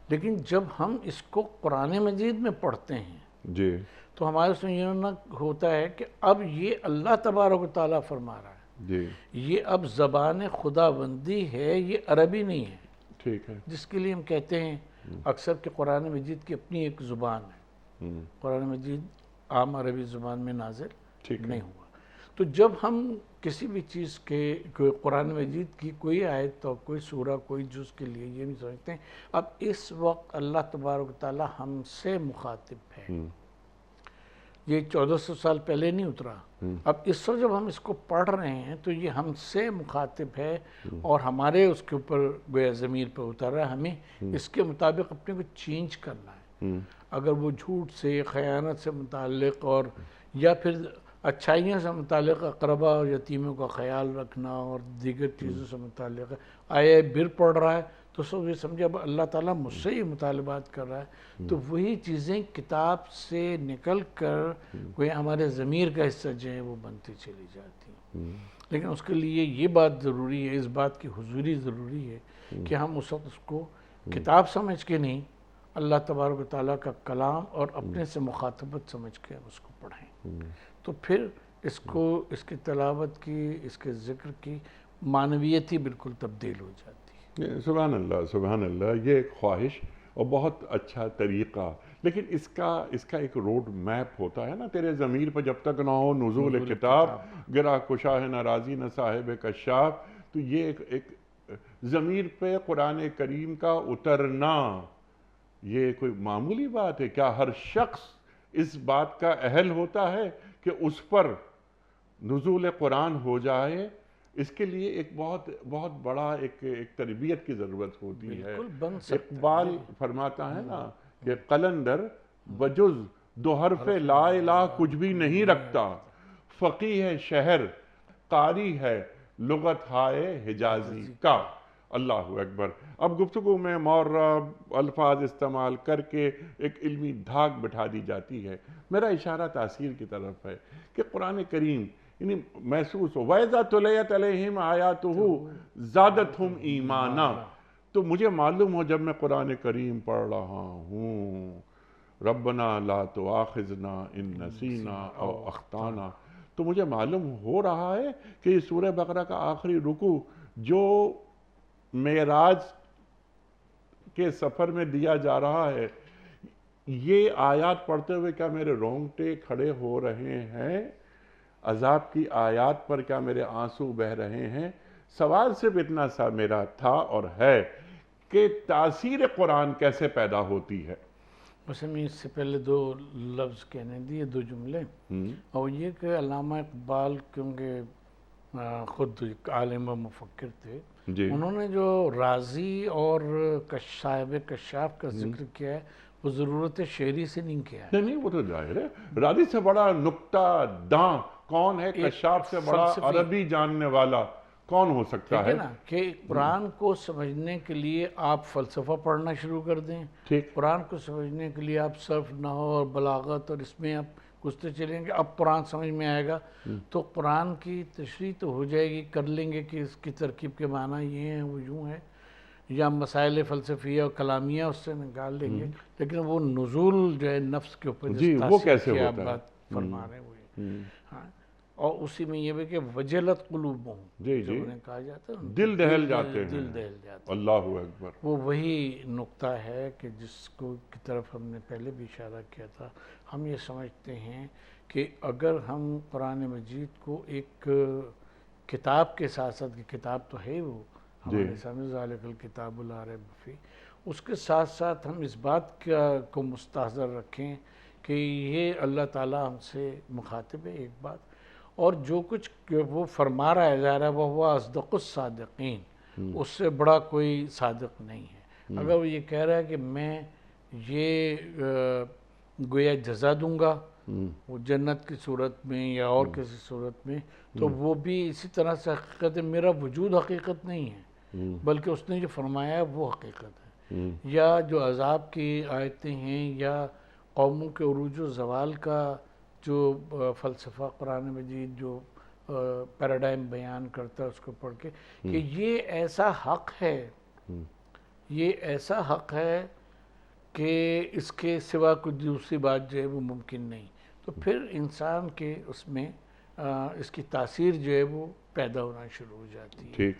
لیکن جب ہم اس کو قرآن مجید میں پڑھتے ہیں
جی
تو ہمارے اس میں یہ نہ ہوتا ہے کہ اب یہ اللہ تبارک و تعالیٰ فرما رہا ہے،
جی
یہ اب زبان خدا بندی ہے، یہ عربی نہیں ہے.
ٹھیک ہے.
جس کے لیے ہم کہتے ہیں اکثر کہ قرآن مجید کی اپنی ایک زبان ہے. قرآن مجید عام عربی زبان میں نازل
ٹھیک ہے.
نہیں ہوا. تو جب ہم کسی بھی چیز کے کوئی قرآن مجید کی کوئی آیت اور کوئی سورہ کوئی جز کے لیے یہ نہیں سمجھتے ہیں اب اس وقت اللہ تبارک و تعالیٰ ہم سے مخاطب ہے. یہ 1400 سال پہلے نہیں اترا. اب اس وقت جب ہم اس کو پڑھ رہے ہیں تو یہ ہم سے مخاطب ہے اور ہمارے اس کے اوپر گویا ضمیر پہ اتر رہا ہے. ہمیں اس کے مطابق اپنے کو چینج کرنا ہے. اگر وہ جھوٹ سے، خیانت سے متعلق اور یا پھر اچھائیوں سے متعلق اقربا اور یتیموں کا خیال رکھنا اور دیگر چیزوں سے متعلق آیا بر پڑھ رہا ہے تو سب یہ سمجھے اب اللہ تعالیٰ مجھ سے یہ مطالبات کر رہا ہے. تو وہی چیزیں کتاب سے نکل کر کوئی ہمارے ضمیر کا حصہ جو ہے وہ بنتی چلی جاتی ہیں. لیکن اس کے لیے یہ بات ضروری ہے، اس بات کی حضوری ضروری ہے کہ ہم اس وقت اس کو کتاب سمجھ کے نہیں، اللہ تبارک و تعالیٰ کا کلام اور اپنے سے مخاطبت سمجھ کے اس کو پڑھیں. تو پھر اس کو اس کی تلاوت کی، اس کے ذکر کی معنویت ہی بالکل تبدیل ہو جاتی ہے.
سبحان اللہ سبحان اللہ. یہ ایک خواہش اور بہت اچھا طریقہ، لیکن اس کا ایک روڈ میپ ہوتا ہے نا. تیرے ضمیر پہ جب تک نہ ہو نزول کتاب، گرا کشا ہے نہ راضی نہ صاحب کشاف. تو یہ ایک ضمیر پہ قرآن کریم کا اترنا یہ کوئی معمولی بات ہے؟ کیا ہر شخص اس بات کا اہل ہوتا ہے کہ اس پر نزول قرآن ہو جائے؟ اس کے لیے ایک بہت بڑا ایک تربیت کی ضرورت ہوتی ہے. اقبال فرماتا ہے نا کہ قلندر بجز دو حرف لا الہ کچھ بھی نہیں رکھتا، فقیہ ہے شہر قاری ہے لغت ہائے حجازی کا. اللہ اکبر. اب گفتگو میں معرب الفاظ استعمال کر کے ایک علمی دھاک بٹھا دی جاتی ہے. میرا اشارہ تاثیر کی طرف ہے کہ قرآن کریم یعنی محسوس ہو وَإِذَا تُلِيَتْ عَلَيْهِمْ آيَاتُهُ زَادَتْهُمْ ایمانا. تو مجھے معلوم ہو جب میں قرآن کریم پڑھ رہا ہوں ربنا لا تؤاخذنا ان نسینا او اخطانا، تو مجھے معلوم ہو رہا ہے کہ یہ سورہ بقرہ کا آخری رکوع جو معراج کے سفر میں دیا جا رہا ہے، یہ آیات پڑھتے ہوئے کیا میرے رونگٹے کھڑے ہو رہے ہیں؟ عذاب کی آیات پر کیا میرے آنسو بہ رہے ہیں؟ سوال صرف اتنا سا میرا تھا اور ہے کہ تاثیر قرآن کیسے پیدا ہوتی ہے؟
بس ہمیں اس سے پہلے دو لفظ کہنے دیے، دو جملے. اور یہ کہ علامہ اقبال کیونکہ خود عالم و مفکر تھے، انہوں نے جو راضی اور صاحب کشاف کا ذکر کیا ہے وہ ضرورت شعری سے نہیں کیا ہے.
نہیں وہ تو ظاہر ہے. راضی سے بڑا نکتہ داں کون ہے؟ کشاف سے بڑا عربی جاننے والا کون ہو سکتا ہے؟
نا کہ قرآن کو سمجھنے کے لیے آپ فلسفہ پڑھنا شروع کر دیں، قرآن کو سمجھنے کے لیے آپ صرف نحو اور بلاغت اور اس میں آپ گھستے چلیں گے، اب قرآن سمجھ میں آئے گا تو قرآن کی تشریح تو ہو جائے گی، کر لیں گے کہ اس کی ترکیب کے معنی یہ ہیں وہ یوں ہے، یا مسائل فلسفیہ اور کلامیہ اس سے نکال لیں گے. لیکن وہ نزول جو ہے نفس کے اوپر
وہ کیسے ہوتا ہے؟
آپ بات فرما رہے ہیں وہ ہاں، اور اسی میں یہ بھی کہ وجلت قلوبہم،
جی
جو
جی،
انہیں کہا جاتا ہے
دل دہل جاتے ہیں،
دل دہل جاتا ہے،
اللہ اکبر،
وہ وہی نقطہ ہے کہ جس کو کی طرف ہم نے پہلے بھی اشارہ کیا تھا. ہم یہ سمجھتے ہیں کہ اگر ہم قرآن مجید کو ایک کتاب کے ساتھ ساتھ، کی کتاب تو ہے وہ ہمارے سامنے، ذالک الکتاب لا ریب فیہ، اس کے ساتھ ساتھ ہم اس بات کو مستحضر رکھیں کہ یہ اللہ تعالیٰ ہم سے مخاطب ہے ایک بات، اور جو کچھ وہ فرما رہا ہے ظاہر ہے وہ اصدق الصادقین، اس سے بڑا کوئی صادق نہیں ہے. اگر وہ یہ کہہ رہا ہے کہ میں یہ گویا جزا دوں گا وہ جنت کی صورت میں یا اور کسی صورت میں، تو وہ بھی اسی طرح سے حقیقت ہے. میرا وجود حقیقت نہیں ہے، بلکہ اس نے جو فرمایا ہے وہ حقیقت ہے. یا جو عذاب کی آیتیں ہیں یا قوموں کے عروج و زوال کا جو فلسفہ قرآن مجید جو پیراڈائم بیان کرتا ہے اس کو پڑھ کے کہ یہ ایسا حق ہے، یہ ایسا حق ہے کہ اس کے سوا کوئی دوسری بات جو ہے وہ ممکن نہیں، تو پھر انسان کے اس میں اس کی تاثیر جو ہے وہ پیدا ہونا شروع ہو جاتی ہے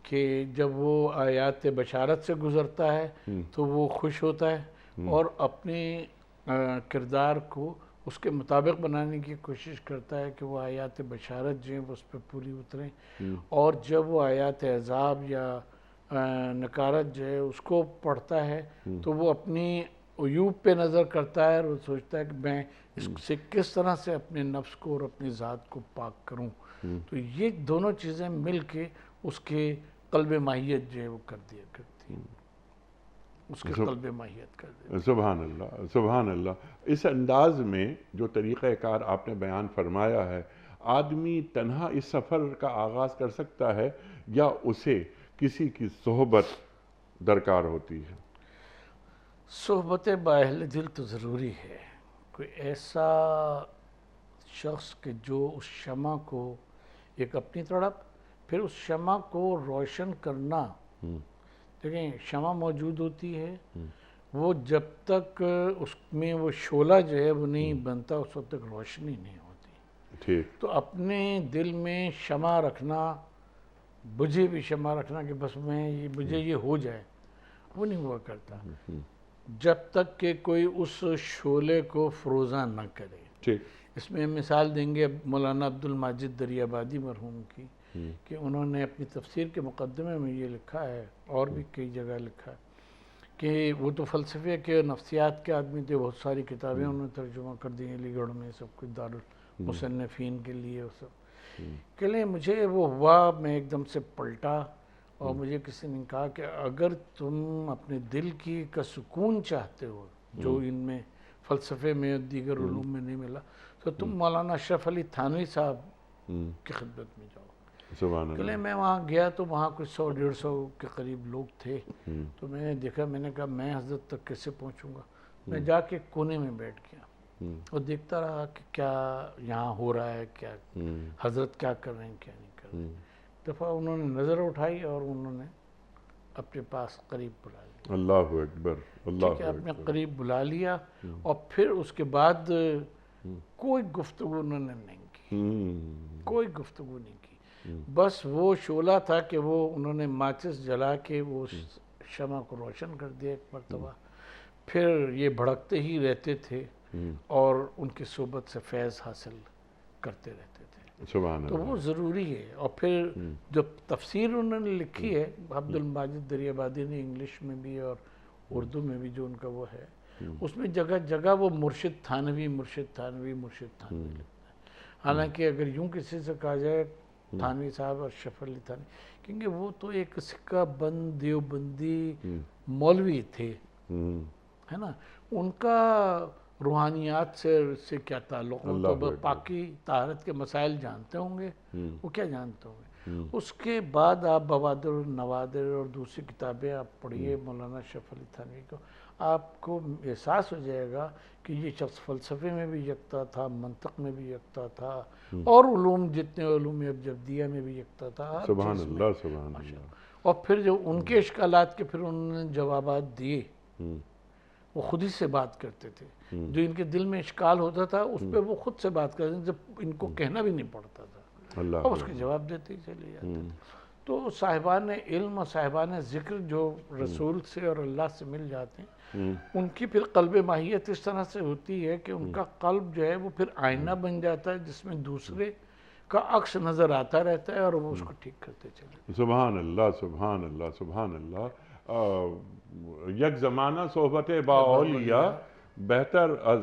کہ جب وہ آیات بشارت سے گزرتا ہے تو وہ خوش ہوتا ہے اور اپنے کردار کو اس کے مطابق بنانے کی کوشش کرتا ہے کہ وہ آیات بشارت جو ہیں وہ اس پہ پوری اتریں، اور جب وہ آیات عذاب یا نکارت جو ہے اس کو پڑھتا ہے تو وہ اپنی عیوب پہ نظر کرتا ہے اور وہ سوچتا ہے کہ میں اس سے کس طرح سے اپنے نفس کو اور اپنی ذات کو پاک کروں. تو یہ دونوں چیزیں مل کے اس کے قلب ماہیت جو ہے وہ کر دیا کرتی ہیں، اس کے قلب ماہیت کر دیا.
سبحان اللہ، سبحان اللہ. اس انداز میں جو طریقہ کار آپ نے بیان فرمایا ہے، آدمی تنہا اس سفر کا آغاز کر سکتا ہے یا اسے کسی کی صحبت درکار ہوتی ہے؟
صحبت بااہل دل تو ضروری ہے. کوئی ایسا شخص کہ جو اس شمع کو ایک اپنی طرف، پھر اس شمع کو روشن کرنا. دیکھیں شمع موجود ہوتی ہے، وہ جب تک اس میں وہ شعلہ جو ہے وہ نہیں بنتا اس وقت تک روشنی نہیں ہوتی.
ٹھیک.
تو اپنے دل میں شمع رکھنا، بجھے بھی شمع رکھنا کہ بس مجھے یہ ہو جائے، وہ نہیں ہوا کرتا جب تک کہ کوئی اس شعلے کو فروزاں نہ کرے.
ٹھیک.
اس میں مثال دیں گے مولانا عبد الماجد دریابادی مرحوم کی، کہ انہوں نے اپنی تفسیر کے مقدمے میں یہ لکھا ہے اور بھی کئی جگہ لکھا ہے کہ وہ تو فلسفے کے نفسیات کے آدمی تھے، بہت ساری کتابیں انہوں نے ترجمہ کر دی علی گڑھ میں سب کچھ دارالمصنفین کے لیے وہ سب. کہ لیں مجھے وہ ہوا، میں ایک دم سے پلٹا اور مجھے کسی نے کہا کہ اگر تم اپنے دل کا سکون چاہتے ہو جو ان میں فلسفے میں دیگر علوم میں نہیں ملا، تو تم مولانا اشرف علی تھانوی صاحب کی خدمت میں جاؤ.
سبحان اللہ.
کہ میں وہاں گیا تو وہاں کچھ 100-150 کے قریب لوگ تھے. تو میں نے دیکھا، میں نے کہا میں حضرت تک کیسے پہنچوں گا. میں جا کے کونے میں بیٹھ گیا اور دیکھتا رہا کہ کیا یہاں ہو رہا ہے، کیا حضرت کیا کر رہے ہیں کیا نہیں کر رہے ہیں. دفعہ انہوں نے نظر اٹھائی اور انہوں نے اپنے پاس قریب بلا لیا.
اللہ اکبر، اللہ
ٹھیک ہے، اپنے
اکبر.
قریب بلا لیا اور پھر اس کے بعد کوئی گفتگو انہوں نے نہیں کی، کوئی گفتگو نہیں کی. بس وہ شعلہ تھا کہ وہ انہوں نے ماچس جلا کے وہ شمع کو روشن کر دیا ایک مرتبہ. پھر یہ بھڑکتے ہی رہتے تھے اور ان کی صحبت سے فیض حاصل کرتے رہتے تھے.
سبحان
تو
اللہ.
وہ ضروری ہے. اور پھر جو تفسیر انہوں نے لکھی ہے عبد الماجد دریابادی نے، انگلش میں بھی اور اردو میں بھی جو ان کا وہ ہے، اس میں جگہ جگہ وہ مرشد تھانوی مرشد تھانوی مرشد تھانوی لکھتا ہے. حالانکہ اگر یوں کسی سے کہا جائے تھانوی صاحب اور اشرف علی تھانوی، کیونکہ وہ تو ایک سکہ بند دیوبندی مولوی تھے، ہے نا. ان کا روحانیات سے کیا تعلق ہو؟ تو پاکی طہارت کے مسائل جانتے ہوں گے، وہ کیا جانتے ہوں گے. اس کے بعد آپ بوادر النوادر اور دوسری کتابیں آپ پڑھیے مولانا اشرف علی تھانوی کو، آپ کو احساس ہو جائے گا کہ یہ شخص فلسفے میں بھی یکتا تھا، منطق میں بھی یکتا تھا، اور علوم جتنے علوم ابجدیہ میں بھی یکتا تھا.
سبحان اللہ، سبحان اللہ.
اور پھر جو ان کے اشکالات کے پھر انہوں نے جوابات دیے، وہ خود ہی سے بات کرتے تھے، جو ان کے دل میں اشکال ہوتا تھا اس پہ وہ خود سے بات کرتے تھے، جب ان کو کہنا بھی نہیں پڑتا تھا،
اللہ
اور اس کے جواب دیتے ہی چلے جاتے تھے۔ تو صاحبان علم اور صاحبان ذکر جو رسول سے اور اللہ سے مل جاتے ہیں، ان کی پھر قلب ماہیت اس طرح سے ہوتی ہے کہ ان کا قلب جو ہے وہ پھر آئینہ بن جاتا ہے، جس میں دوسرے کا عکس نظر آتا رہتا ہے اور وہ اس کو ٹھیک کرتے چلے۔
سبحان اللہ، سبحان اللہ، سبحان اللہ۔ یک زمانہ صحبت با اولیاء بہتر از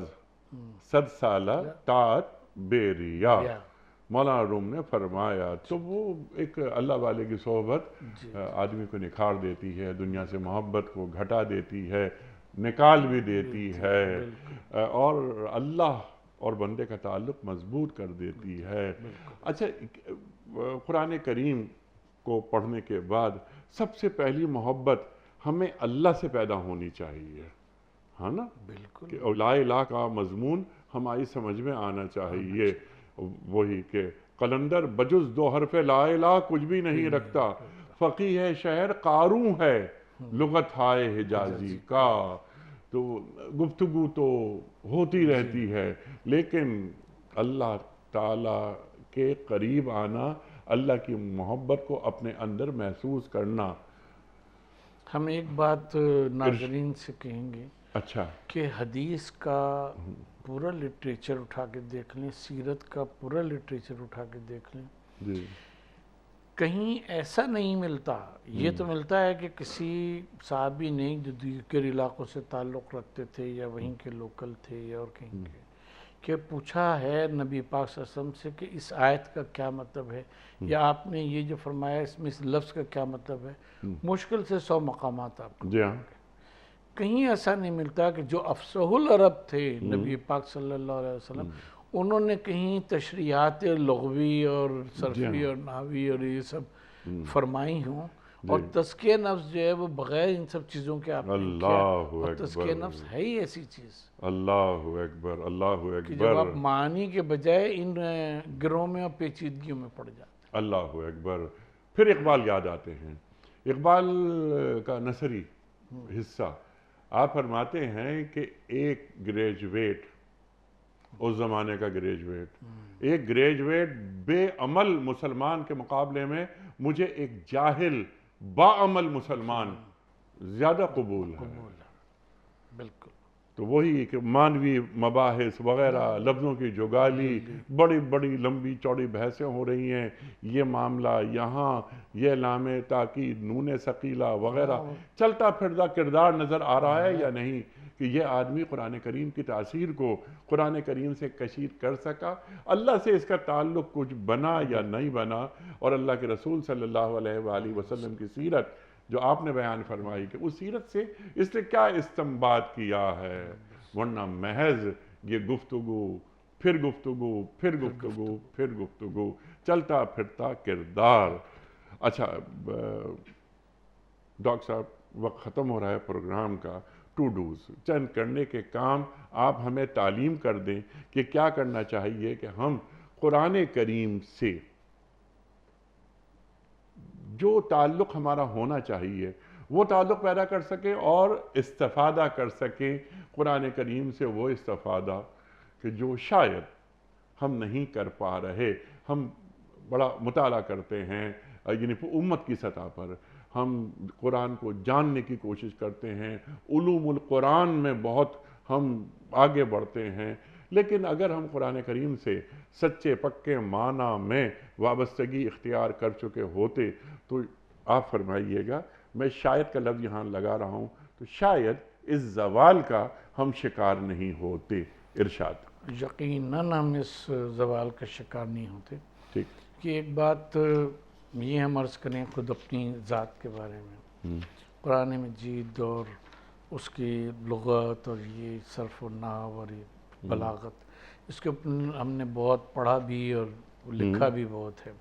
100 سالہ طاعت بے ریا۔ مولانا روم نے فرمایا تو وہ ایک اللہ والے کی صحبت آدمی کو نکھار دیتی ہے، دنیا سے محبت کو گھٹا دیتی ہے، نکال بھی دیتی ہے، اور اللہ اور بندے کا تعلق مضبوط کر دیتی ہے۔ اچھا، قرآن کریم کو پڑھنے کے بعد سب سے پہلی محبت ہمیں اللہ سے پیدا ہونی چاہیے، ہے نا؟
بالکل،
کہ لا الہ کا مضمون ہماری سمجھ میں آنا چاہیے، وہی کہ قلندر بجز 2 حرف لا الہ کچھ بھی نہیں رکھتا، فقیہ ہے شہر قاروں ہے لغت ہائے حجازی کا۔ تو گفتگو تو ہوتی رہتی ہے، لیکن اللہ تعالیٰ کے قریب آنا، اللہ کی محبت کو اپنے اندر محسوس کرنا۔
ہم ایک بات ناظرین سے کہیں گے
اچھا،
کہ حدیث کا پورا لٹریچر اٹھا کے دیکھ لیں، سیرت کا پورا لٹریچر اٹھا کے دیکھ لیں،
جی،
کہیں ایسا نہیں ملتا۔ یہ تو ملتا ہے کہ کسی صحابی نے جو دیگر علاقوں سے تعلق رکھتے تھے یا وہیں کے لوکل تھے یا اور کہیں کے، کہ پوچھا ہے نبی پاک صلی اللہ علیہ وسلم سے کہ اس آیت کا کیا مطلب ہے، یا آپ نے یہ جو فرمایا اس میں اس لفظ کا کیا مطلب ہے۔ مشکل سے 100 مقامات آپ کو
جی ہاں،
کہیں ایسا نہیں ملتا کہ جو افصح العرب تھے نبی پاک صلی اللہ علیہ وسلم، انہوں نے کہیں تشریحات لغوی اور صرفی اور نحوی اور یہ سب فرمائی ہوں، اور تزکیہ نفس جو ہے وہ بغیر ان سب چیزوں کے آپ نے کیا، اور تزکیہ نفس ہے ہی ایسی چیز
اللہ اکبر، اللہ
کہ جب
اکبر،
آپ معنی کے بجائے ان گروہ میں اور پیچیدگیوں میں پڑ جاتے ہیں۔
اللہ اکبر۔ پھر اقبال یاد آتے ہیں، اقبال کا نثری حصہ آپ فرماتے ہیں کہ ایک گریجویٹ، اس زمانے کا گریجویٹ، ایک گریجویٹ بے عمل مسلمان کے مقابلے میں مجھے ایک جاہل با عمل مسلمان زیادہ قبول ہے۔
بالکل،
تو وہی کہ مانوی مباحث وغیرہ، لفظوں کی جگالی، بڑی بڑی لمبی چوڑی بحثیں ہو رہی ہیں، یہ معاملہ یہاں، یہ لام تاکید، نون ثقیلہ وغیرہ، چلتا پھرتا کردار نظر آ رہا ہے یا نہیں کہ یہ آدمی قرآن کریم کی تاثیر کو قرآن کریم سے کشید کر سکا، اللہ سے اس کا تعلق کچھ بنا یا نہیں بنا، اور اللہ کے رسول صلی اللہ علیہ وآلہ وسلم کی سیرت جو آپ نے بیان فرمائی کہ اس سیرت سے اس نے کیا استنباط کیا ہے، ورنہ محض یہ گفتگو، پھر گفتگو، پھر گفتگو، پھر گفتگو، چلتا پھرتا کردار۔ اچھا ڈاکٹر صاحب، وقت ختم ہو رہا ہے پروگرام کا، ٹو ڈوز، چند کرنے کے کام آپ ہمیں تعلیم کر دیں کہ کیا کرنا چاہیے کہ ہم قرآن کریم سے جو تعلق ہمارا ہونا چاہیے وہ تعلق پیدا کر سکیں اور استفادہ کر سکیں قرآن کریم سے، وہ استفادہ کہ جو شاید ہم نہیں کر پا رہے۔ ہم بڑا مطالعہ کرتے ہیں، یعنی امت کی سطح پر ہم قرآن کو جاننے کی کوشش کرتے ہیں، علوم القرآن میں بہت ہم آگے بڑھتے ہیں، لیکن اگر ہم قرآن کریم سے سچے پکے معنی میں وابستگی اختیار کر چکے ہوتے تو آپ فرمائیے گا، میں شاید کا لفظ یہاں لگا رہا ہوں، تو شاید اس زوال کا ہم شکار نہیں ہوتے۔ ارشاد۔
یقیناً ہم اس زوال کا شکار نہیں ہوتے۔
ٹھیک،
کہ ایک بات یہ ہم عرض کریں خود اپنی ذات کے بارے میں، قرآن مجید اور اس کی لغت اور یہ صرف و نحو اور یہ بلاغت، اس کے اوپر ہم نے بہت پڑھا بھی اور لکھا بھی بہت ہے۔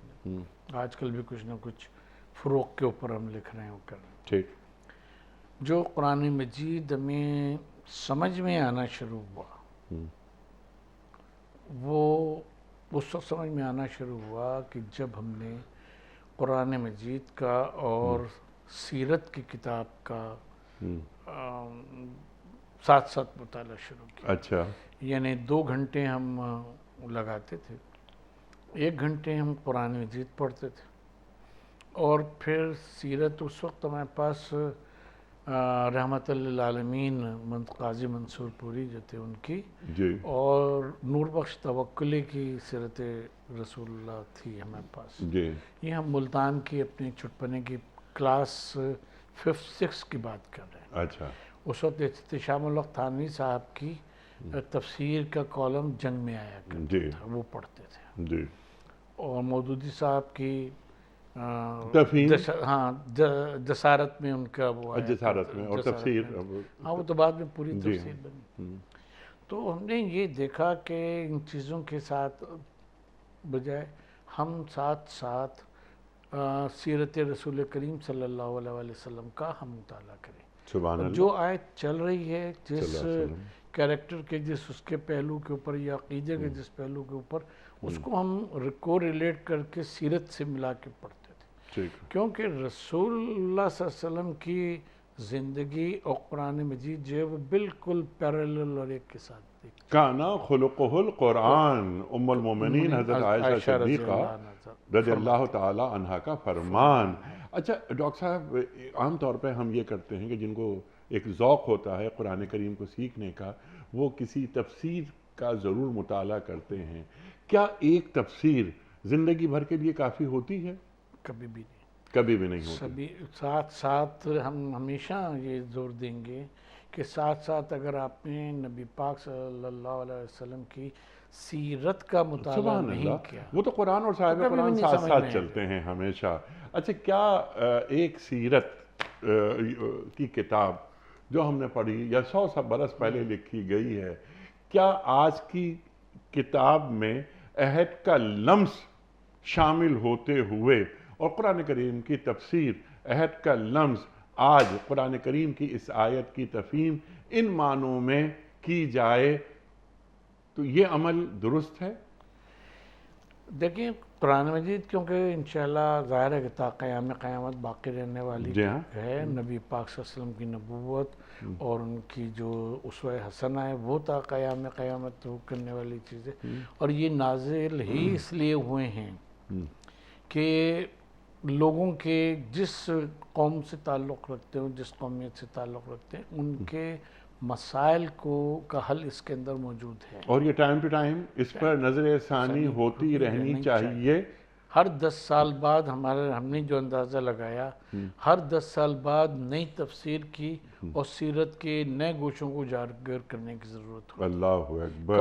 آج کل بھی کچھ نہ کچھ فروغ کے اوپر ہم لکھ رہے ہیں کر رہے ہیں۔
ٹھیک،
جو قرآن مجید ہمیں سمجھ میں آنا شروع ہوا، وہ اس وقت سمجھ میں آنا شروع ہوا کہ جب ہم نے قرآن مجید کا اور سیرت کی کتاب کا ساتھ ساتھ مطالعہ شروع کیا.
اچھا.
یعنی 2 گھنٹے ہم لگاتے تھے، 1 گھنٹے ہم قرآن مجید پڑھتے تھے، اور پھر سیرت اس وقت ہمارے پاس رحمت للعالمین قاضی منصور پوری جو تھے ان کی،
جی.
اور نور بخش توکلی کی سیرت رسول اللہ تھی ہمارے پاس.
جی.
یہ ہم ملتان کی اپنی چٹپنے کی کلاس 5th 6th کی بات کر رہے ہیں.
اچھا.
اس وقت احتشام الحق تھانوی صاحب کی تفسیر کا کالم جنگ میں آیا کرتا
جی.
تھا، وہ پڑھتے تھے.
جی.
اور مودودی صاحب کی
تفہیم.
ہاں جسارت میں ان کا وہ آیا
جسارت میں، اور تفسیر.
ہاں وہ تو بعد میں پوری
جی.
تفسیر بنی. تو ہم نے یہ دیکھا کہ ان چیزوں کے ساتھ بجائے ہم ساتھ ساتھ سیرت رسول کریم صلی اللہ علیہ وسلم کا ہم مطالعہ کریں.
سبحان اللہ.
جو آیت چل رہی ہے، جس کیریکٹر کے، جس اس کے پہلو کے اوپر، یا عقیدے کے جس پہلو کے اوپر، اس کو ہم کو ریلیٹ کر کے سیرت سے ملا کے پڑھتے تھے. کیونکہ رسول اللہ صلی اللہ علیہ وسلم کی زندگی اور قرآن مجید جو ہے وہ بالکل پیرالل اور ایک کے ساتھ دیکھتے.
کانا خلقہ القرآن. ام المومنین حضرت عائشہ صدیقہ رضی اللہ تعالی عنہا کا فرمان. اچھا ڈاکٹر صاحب، عام طور پہ ہم یہ کرتے ہیں کہ جن کو ایک ذوق ہوتا ہے قرآن کریم کو سیکھنے کا، وہ کسی تفسیر کا ضرور مطالعہ کرتے ہیں. کیا ایک تفسیر زندگی بھر کے لیے کافی ہوتی ہے؟
کبھی بھی نہیں.
کبھی بھی نہیں ہوتی.
سبھی ساتھ ساتھ ہم ہمیشہ یہ زور دیں گے کہ ساتھ ساتھ اگر آپ نے نبی پاک صلی اللہ علیہ وسلم کی سیرت کا مطالعہ نہیں کیا،
وہ تو قرآن اور صاحب قرآن ساتھ ساتھ چلتے ہیں ہمیشہ. اچھا، کیا ایک سیرت کی کتاب جو ہم نے پڑھی یا 100 برس پہلے لکھی گئی ہے، کیا آج کی کتاب میں عہد کا لمس شامل ہوتے ہوئے، اور قرآن کریم کی تفسیر عہد کا لمس آج قرآن کریم کی اس آیت کی تفہیم ان معنوں میں کی جائے تو یہ عمل درست ہے؟
دیکھیں، قرآن مجید کیونکہ انشاءاللہ ظاہر ہے کہ تا قیام قیامت باقی رہنے والی ہے. نبی پاک صلی اللہ علیہ وسلم کی نبوت اور ان کی جو اسوہ حسنہ ہے وہ تا قیام قیامت کرنے والی چیز ہے. اور یہ نازل ہی اس لیے ہوئے ہیں کہ لوگوں کے جس قوم سے تعلق رکھتے ہیں، جس قومیت سے تعلق رکھتے ہیں، ان کے مسائل کا حل اس کے اندر موجود ہے.
اور یہ ٹائم ٹو ٹائم اس پر نظر ثانی ہوتی رہنی چاہیے.
ہر 10 سال بعد ہم نے جو اندازہ لگایا، ہر 10 سال بعد نئی تفسیر کی اور سیرت کے نئے گوشوں کو اجاگر کرنے کی ضرورت ہے.
اللہ اکبر.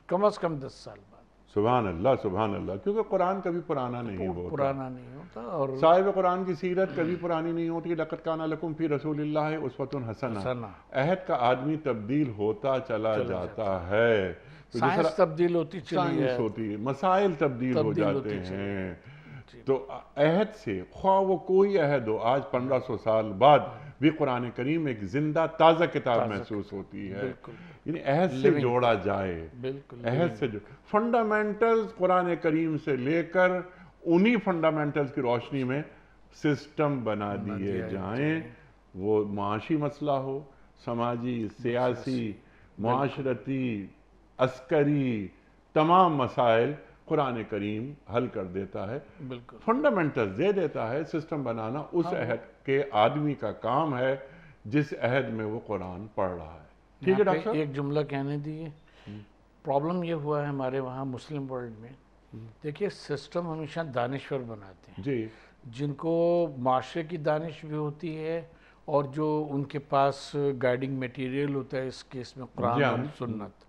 کم از کم 10 سال بعد.
سبحان اللہ، سبحان اللہ. کیونکہ قرآن کبھی پرانا نہیں ہوتا،
اور
صاحب قرآن کی سیرت کبھی پرانی نہیں ہوتی. لقد کان لکم فی رسول اللہ اسوۃ حسنہ. عہد کا آدمی تبدیل ہوتا چلا جاتا ہے،
سائنس تبدیل ہوتی چلی ہے،
مسائل تبدیل ہو جاتے ہیں. تو عہد سے خواہ وہ کوئی عہد ہو، آج 1500 سال بعد بھی قرآن کریم ایک زندہ تازہ کتاب محسوس ہوتی ہے. یعنی عہد سے جوڑا جائے، عہد سے فنڈامنٹلز قرآن کریم سے لے کر انہی فنڈامنٹلز کی روشنی میں سسٹم بنا دیے جائیں. وہ معاشی مسئلہ ہو، سماجی، سیاسی، معاشرتی، عسکری، تمام مسائل قرآن کریم حل کر دیتا ہے. فنڈامنٹلز دے دیتا ہے. سسٹم بنانا اس عہد کے آدمی کا کام ہے جس عہد میں وہ قرآن پڑھ رہا ہے. ٹھیک ہے ڈاکٹر صاحب؟
ایک جملہ کہنے دیئے. پرابلم یہ ہوا ہے ہمارے وہاں مسلم ورلڈ میں، دیکھیے سسٹم ہمیشہ دانشور بناتے ہیں
جی،
جن کو معاشرے کی دانش بھی ہوتی ہے، اور جو ان کے پاس گائیڈنگ میٹیریل ہوتا ہے، اس کیس میں قرآن اور سنت.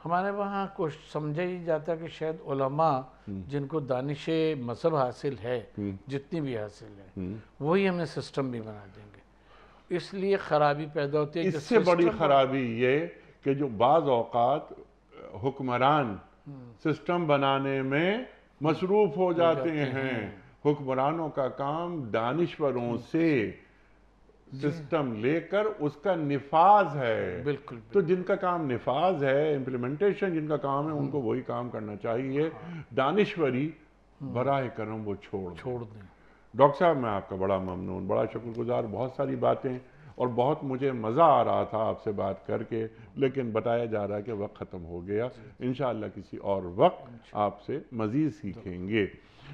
ہمارے وہاں کچھ سمجھا ہی جاتا ہے کہ شاید علماء جن کو دانش مذہب حاصل ہے، جتنی بھی حاصل ہے، وہی ہمیں سسٹم بھی بنا دیں گے. اس لیے خرابی پیدا ہوتی ہے.
اس سے بڑی خرابی یہ کہ جو بعض اوقات حکمران سسٹم بنانے میں مصروف ہو جاتے ہیں. حکمرانوں کا کام دانشوروں سے سسٹم لے کر اس کا نفاذ ہے.
بالکل.
تو جن کا کام نفاذ ہے، امپلیمنٹیشن جن کا کام ہے، ان کو وہی کام کرنا چاہیے. دانشوری براہ کرم وہ چھوڑ دیں. ڈاکٹر صاحب، میں آپ کا بڑا ممنون، بڑا شکر گزار. بہت ساری باتیں اور بہت مجھے مزہ آ رہا تھا آپ سے بات کر کے، لیکن بتایا جا رہا ہے کہ وقت ختم ہو گیا۔ انشاءاللہ کسی اور وقت آپ سے مزید سیکھیں گے۔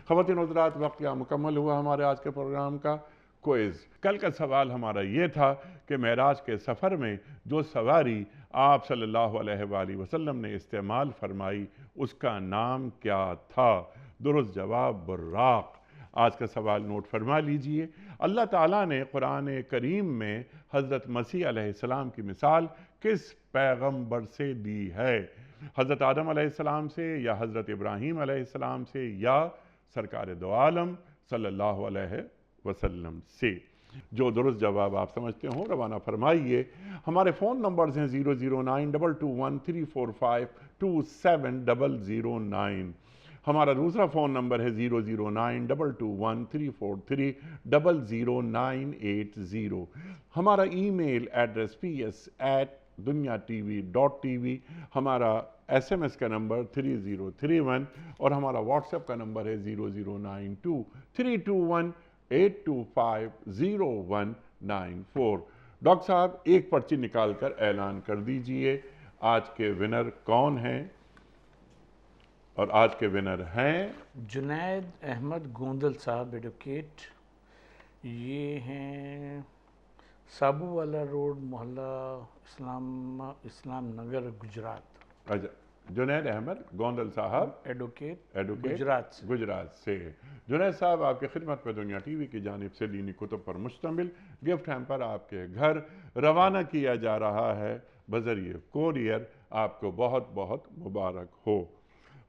خواتین و حضرات، وقت کیا مکمل ہوا ہمارے آج کے پروگرام کا کوئز۔ کل کا سوال ہمارا یہ تھا کہ معراج کے سفر میں جو سواری آپ صلی اللہ علیہ وآلہ وسلم نے استعمال فرمائی اس کا نام کیا تھا؟ درست جواب براق۔ آج کا سوال نوٹ فرما لیجئے۔ اللہ تعالیٰ نے قرآن کریم میں حضرت مسیح علیہ السلام کی مثال کس پیغمبر سے دی ہے؟ حضرت آدم علیہ السلام سے، یا حضرت ابراہیم علیہ السلام سے، یا سرکار دو عالم صلی اللہ علیہ وسلم سے؟ جو درست جواب آپ سمجھتے ہوں روانہ فرمائیے۔ ہمارے فون نمبرز ہیں 0092213452709۔ ہمارا دوسرا فون نمبر ہے 0092213400980۔ ہمارا ای میل ایڈریس ps@dunyatv.tv۔ ہمارا SMS کا نمبر 3031، اور ہمارا واٹس ایپ کا نمبر ہے 009232182500194۔ ڈاکٹر صاحب ایک پرچی نکال کر اعلان کر دیجئے آج کے ونر کون ہیں؟ اور آج کے ونر ہیں
جنید احمد گوندل صاحب، ایڈوکیٹ، یہ ہیں سابو والا روڈ، محلہ اسلام نگر، گجرات۔
جنید احمد گوندل صاحب،
ایڈوکیٹ
گجرات سے۔ جنید صاحب آپ کی خدمت پہ دنیا ٹی وی کی جانب سے دینی کتب پر مشتمل گفٹ ہیمپر آپ کے گھر روانہ کیا جا رہا ہے بذریعہ کوریئر۔ آپ کو بہت بہت مبارک ہو۔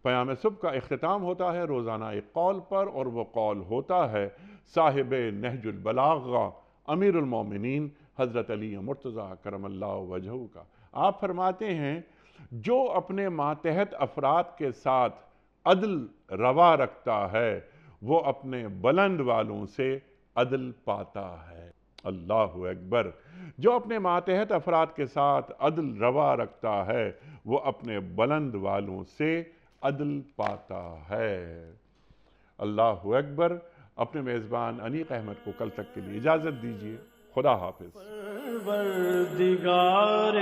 پیام صبح کا اختتام ہوتا ہے روزانہ ایک قول پر، اور وہ قول ہوتا ہے صاحب نہج البلاغہ امیر المومنین حضرت علی مرتضیٰ کرم اللہ وجہہ کا۔ آپ فرماتے ہیں جو اپنے ماتحت افراد کے ساتھ عدل روا رکھتا ہے وہ اپنے بلند والوں سے عدل پاتا ہے۔ اللہ اکبر۔ جو اپنے ماتحت افراد کے ساتھ عدل روا رکھتا ہے وہ اپنے بلند والوں سے عدل پاتا ہے۔ اللہ اکبر۔ اپنے میزبان انیق احمد کو کل تک کے لیے اجازت دیجیے۔ خدا حافظ۔
پروردگار